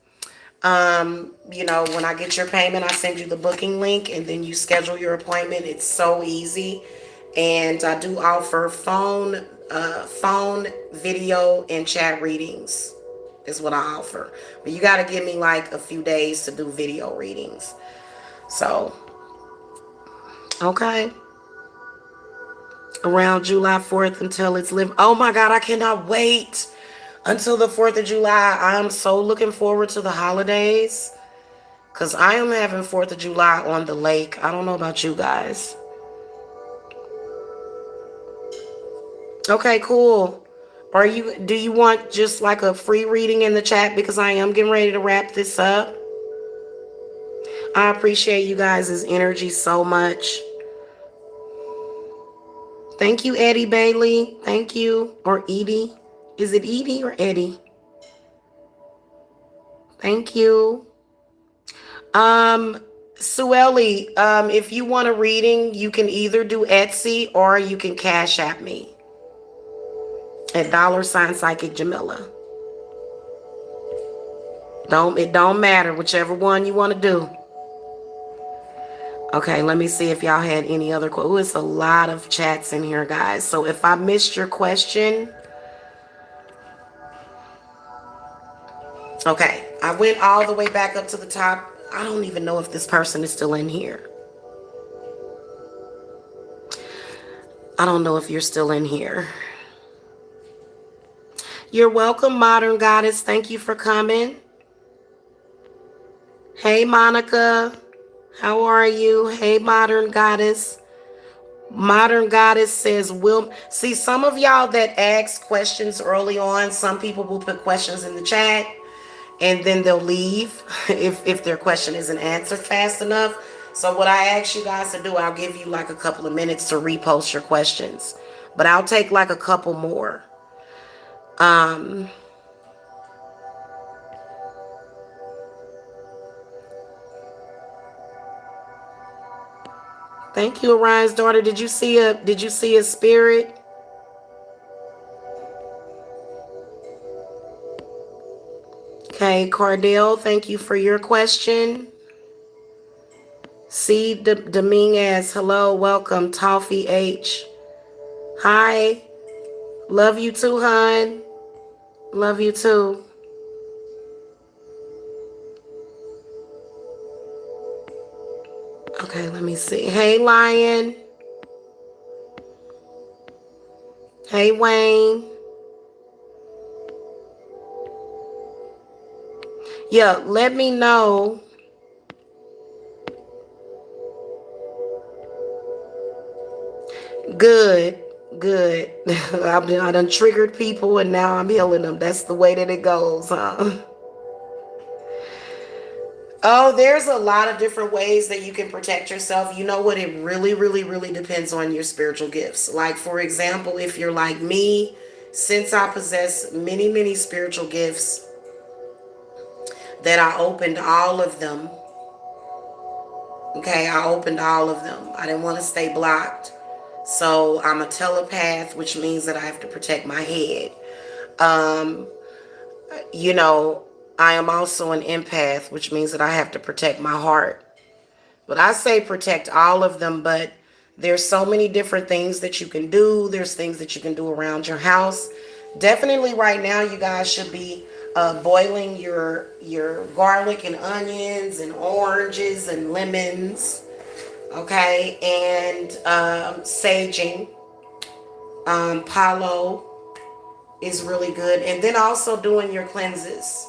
When I get your payment, I send you the booking link and then you schedule your appointment. It's so easy. And I do offer phone, video, and chat readings is what I offer. But you got to give me like a few days to do video readings. So, okay. Around July 4th until it's live. Oh my God, I cannot wait until the 4th of July. I'm so looking forward to the holidays, because I am having 4th of July on the lake. I don't know about you guys. Okay, cool. Do you want just like a free reading in the chat, because I am getting ready to wrap this up? I appreciate you guys' energy so much. Thank you, Eddie Bailey. Thank you. Or Edie. Is it Edie or Eddie? Thank you. Sueli, if you want a reading, you can either do Etsy or you can Cash App me at $ Psychic Jamila. It don't matter, whichever one you want to do. Okay, let me see if y'all had any other questions. It's a lot of chats in here, guys. So if I missed your question, okay, I went all the way back up to the top. I don't even know if this person is still in here. I don't know if you're still in here. You're welcome, Modern Goddess. Thank you for coming. Hey, Monica. How are you? Hey, Modern Goddess. Modern Goddess says, see, some of y'all that ask questions early on, some people will put questions in the chat and then they'll leave if their question isn't answered fast enough. So what I ask you guys to do, I'll give you like a couple of minutes to repost your questions, but I'll take like a couple more. Thank you, Orion's daughter. Did you see a spirit? Okay, Cardell, thank you for your question. C. Dominguez, hello, welcome. Toffee H. Hi. Love you too, hon. Love you too. Okay, let me see. Hey, Lion. Hey, Wayne. Yeah, let me know. Good. I done triggered people and now I'm healing them. That's the way that it goes, huh? Oh, there's a lot of different ways that you can protect yourself. You know what? It really, really, really depends on your spiritual gifts. Like, for example, if you're like me, since I possess many, many spiritual gifts, that I opened all of them. Okay, I opened all of them. I didn't want to stay blocked. So I'm a telepath, which means that I have to protect my head. You know, I am also an empath, which means that I have to protect my heart. But I say protect all of them, but there's so many different things that you can do. There's things that you can do around your house. Definitely right now, you guys should be boiling your garlic and onions and oranges and lemons. Okay, and saging. Palo is really good. And then also doing your cleanses.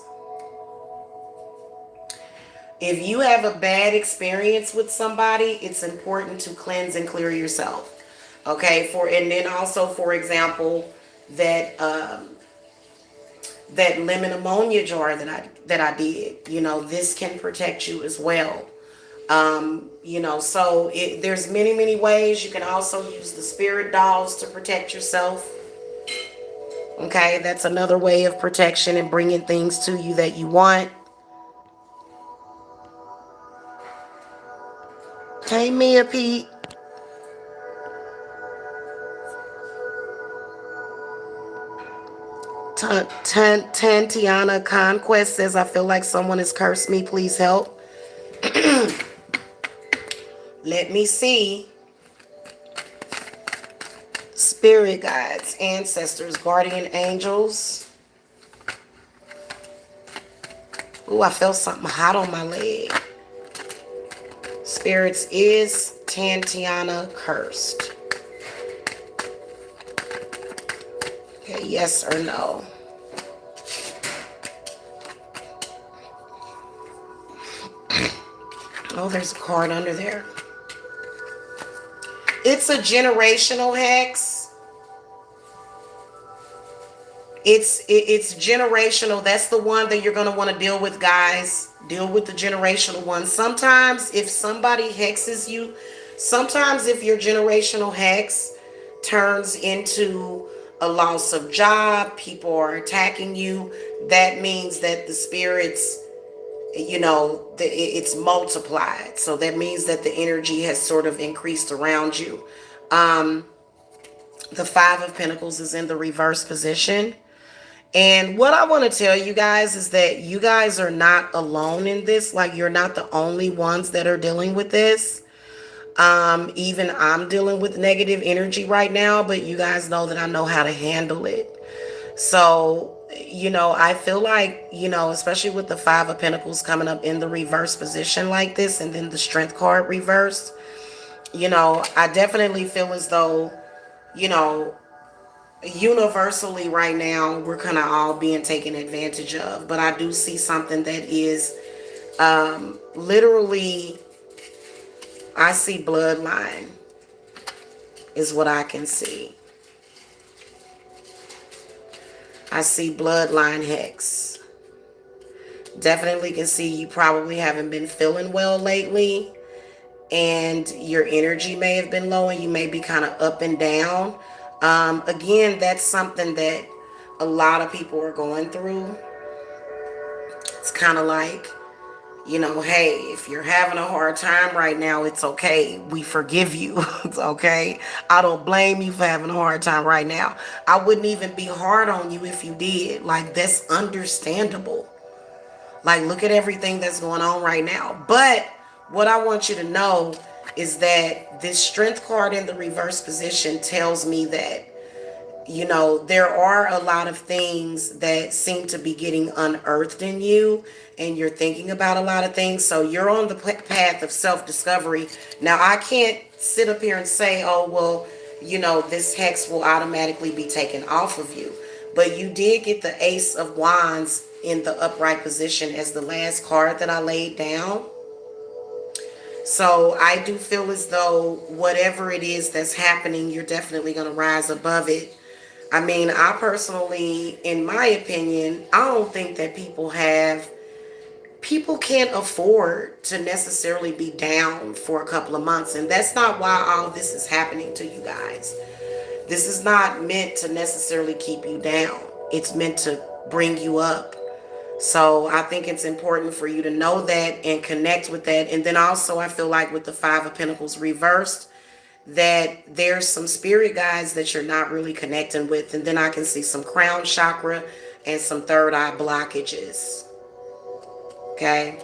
If you have a bad experience with somebody, it's important to cleanse and clear yourself. Okay, and then also, for example, that lemon ammonia jar that I did, you know, this can protect you as well. You know, so there's many, many ways. You can also use the spirit dolls to protect yourself. Okay, that's another way of protection and bringing things to you that you want. Hey, Mia Pete. Tantiana Conquest says, I feel like someone has cursed me. Please help. Let me see. Spirit guides, ancestors, guardian angels. Ooh, I felt something hot on my leg. Spirits, is Tantiana cursed? Okay, yes or no? Oh, there's a card under there. It's a generational hex. It's generational. That's the one that you're going to want to deal with, guys. Deal with the generational one. Sometimes if somebody hexes you, sometimes if your generational hex turns into a loss of job, people are attacking you, that means that the spirits it's multiplied. So that means that the energy has sort of increased around you. Um, the Five of Pentacles is in the reverse position. And what I want to tell you guys is that you guys are not alone in this. Like, you're not the only ones that are dealing with this. Even I'm dealing with negative energy right now, but you guys know that I know how to handle it. So, I feel like, especially with the Five of Pentacles coming up in the reverse position like this, and then the Strength card reversed, I definitely feel as though, you know, universally right now, we're kind of all being taken advantage of. But I do see something that is literally, I see bloodline is what I can see. I see bloodline hex. Definitely can see you probably haven't been feeling well lately, and your energy may have been low, and you may be kind of up and down. Again, that's something that a lot of people are going through. It's kind of like, hey, if you're having a hard time right now, it's okay. We forgive you. It's okay. I don't blame you for having a hard time right now. I wouldn't even be hard on you if you did. Like, that's understandable. Like, look at everything that's going on right now. But what I want you to know is that this Strength card in the reverse position tells me that, there are a lot of things that seem to be getting unearthed in you, and you're thinking about a lot of things. So you're on the path of self-discovery. Now, I can't sit up here and say, oh, well, this hex will automatically be taken off of you. But you did get the Ace of Wands in the upright position as the last card that I laid down. So I do feel as though whatever it is that's happening, you're definitely going to rise above it. I mean, I personally, in my opinion, I don't think that people can't afford to necessarily be down for a couple of months. And that's not why all this is happening to you guys. This is not meant to necessarily keep you down. It's meant to bring you up. So I think it's important for you to know that and connect with that. And then also, I feel like with the Five of Pentacles reversed, that there's some spirit guides that you're not really connecting with. And then I can see some crown chakra and some third eye blockages. Okay.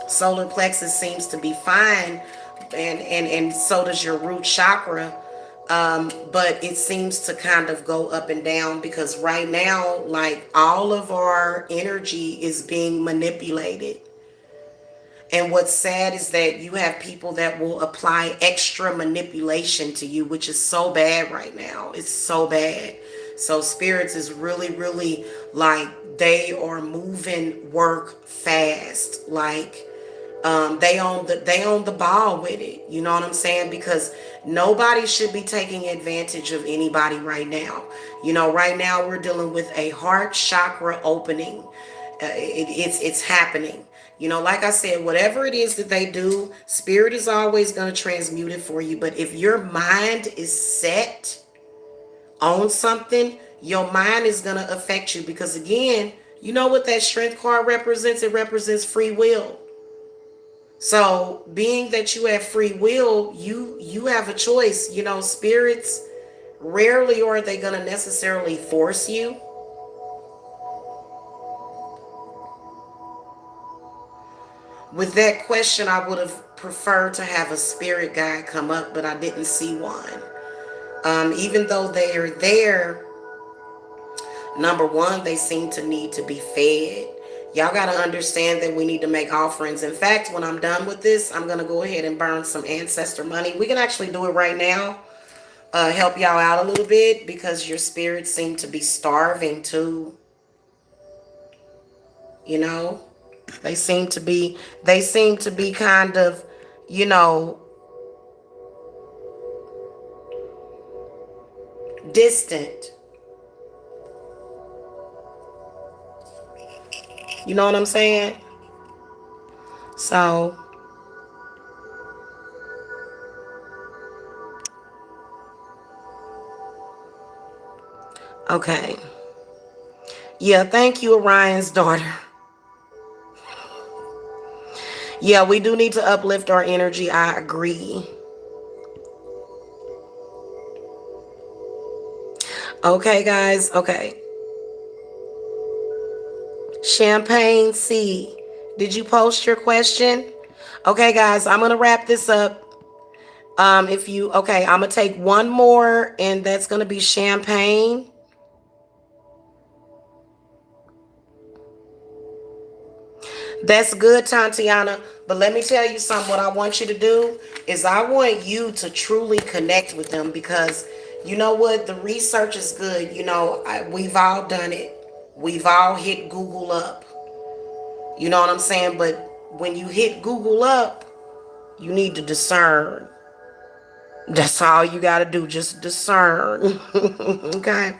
Solar plexus seems to be fine, and so does your root chakra. But it seems to kind of go up and down because right now, like, all of our energy is being manipulated. And what's sad is that you have people that will apply extra manipulation to you, which is so bad right now. It's so bad. So spirits is really, really, like, they are moving work fast. Like, they own the ball with it. You know what I'm saying? Because nobody should be taking advantage of anybody right now. Right now we're dealing with a heart chakra opening. It's happening. Like I said, whatever it is that they do, spirit is always going to transmute it for you. But if your mind is set on something, your mind is going to affect you. Because again, you know what that Strength card represents? It represents free will. So being that you have free will, you have a choice. Spirits, rarely are they going to necessarily force you. With that question, I would have preferred to have a spirit guide come up, but I didn't see one. Even though they are there, number one, they seem to need to be fed. Y'all got to understand that we need to make offerings. In fact, when I'm done with this, I'm going to go ahead and burn some ancestor money. We can actually do it right now. Help y'all out a little bit because your spirits seem to be starving too. They seem to be kind of, distant. You know what I'm saying? So, okay. Yeah, thank you, Orion's daughter. Yeah, we do need to uplift our energy. I agree. Okay, guys. Okay. Champagne C. Did you post your question? Okay, guys, I'm going to wrap this up. I'm going to take one more, and that's going to be Champagne. That's good, Tatiana. But let me tell you something. What I want you to do is I want you to truly connect with them, because you know what? The research is good. We've all done it. We've all hit Google up. You know what I'm saying? But when you hit Google up, you need to discern. That's all you got to do. Just discern. Okay.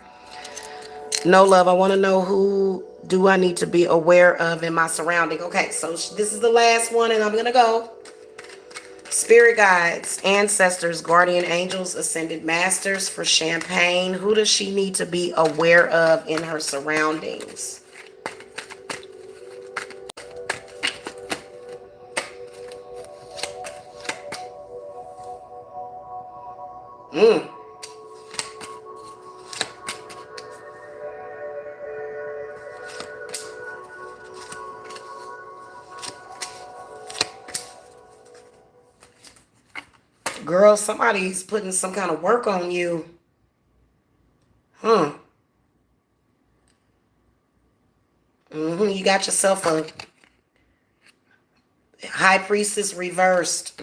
No, love. I want to know, who do I need to be aware of in my surrounding? Okay, so this is the last one, and I'm going to go. Spirit guides, ancestors, guardian angels, ascended masters for Champagne. Who does she need to be aware of in her surroundings? Mm. Girl, somebody's putting some kind of work on you. You got yourself a high priestess reversed.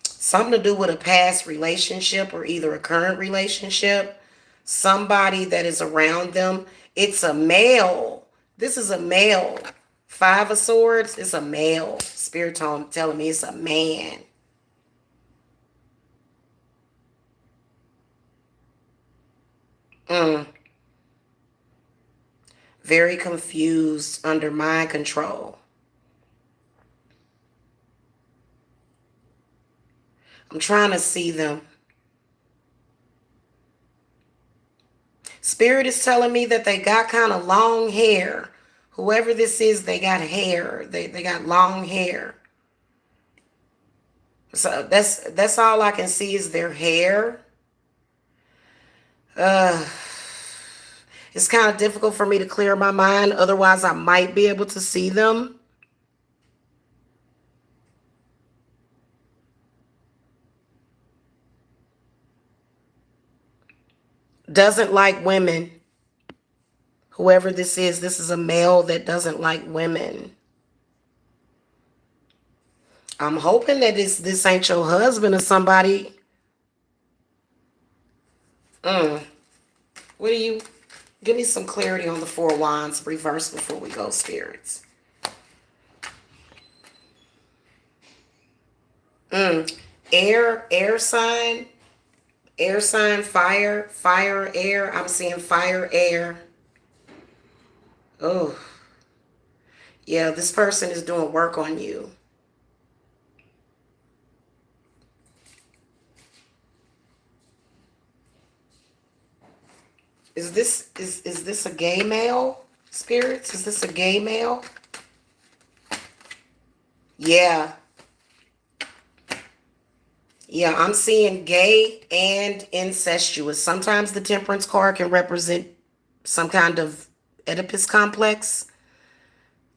Something to do with a past relationship, or either a current relationship. Somebody that is around them. It's a male. This is a male. Five of Swords is a male. Spirit telling me it's a man. Very confused, under mind control. I'm trying to see them. Spirit is telling me that they got kind of long hair. Whoever this is, they got hair. They got long hair. So that's all I can see is their hair. It's kind of difficult for me to clear my mind. Otherwise, I might be able to see them. Doesn't like women. Whoever this is a male that doesn't like women. I'm hoping that this ain't your husband or somebody. What do you... Give me some clarity on the Four of Wands reverse before we go, spirits. Air sign. Air sign, fire, air. I'm seeing fire, air. Oh. Yeah, this person is doing work on you. Is this a gay male, spirits? Is this a gay male? Yeah. Yeah, I'm seeing gay and incestuous. Sometimes the Temperance card can represent some kind of Oedipus complex.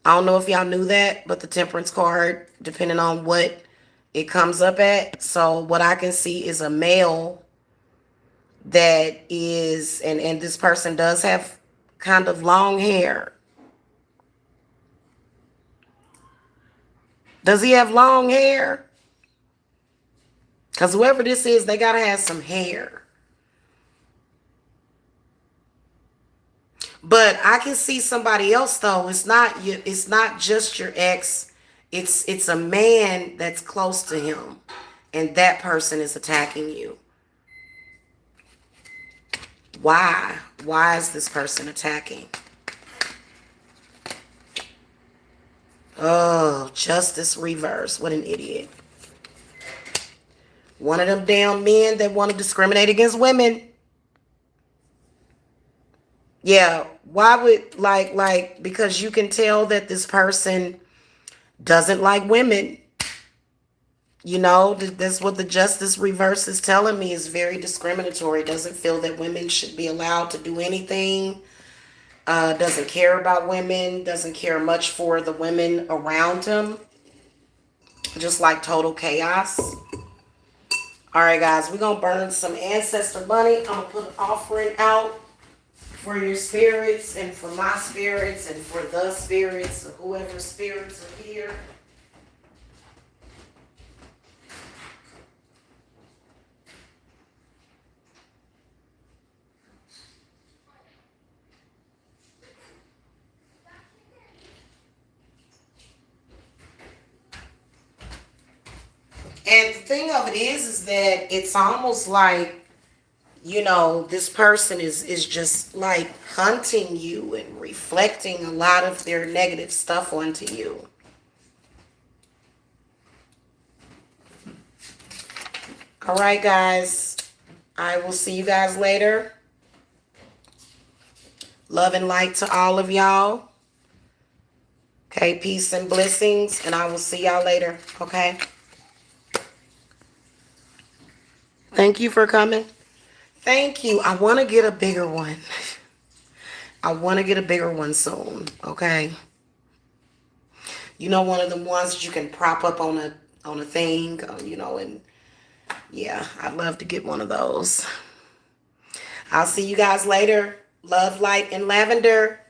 I don't know if y'all knew that, but the Temperance card, depending on what it comes up at. So what I can see is a male that is, and this person does have kind of long hair. Does he have long hair? Because whoever this is, they got to have some hair. But I can see somebody else, though. It's not just your ex. It's a man that's close to him, and that person is attacking you. Why? Why is this person attacking? Oh, justice reverse. What an idiot. One of them damn men that want to discriminate against women. Yeah. Why would, like, because you can tell that this person Doesn't like women. You know, that's what the justice reverse is telling me, is very discriminatory. Doesn't feel that women should be allowed to do anything. Doesn't care about women. Doesn't care much for the women around him. Just like total chaos. All right, guys, we're going to burn some ancestor money. I'm going to put an offering out for your spirits and for my spirits and for the spirits, or whoever spirits are here. And the thing of it is that it's almost like, you know, this person is just like hunting you and reflecting a lot of their negative stuff onto you. All right, guys. I will see you guys later. Love and light to all of y'all. Okay, peace and blessings. And I will see y'all later. Okay. Thank you for coming. Thank you. I want to get a bigger one. I want to get a bigger one soon. Okay. You know, one of the ones that you can prop up on a thing, you know, and yeah, I'd love to get one of those. I'll see you guys later. Love, light, and lavender.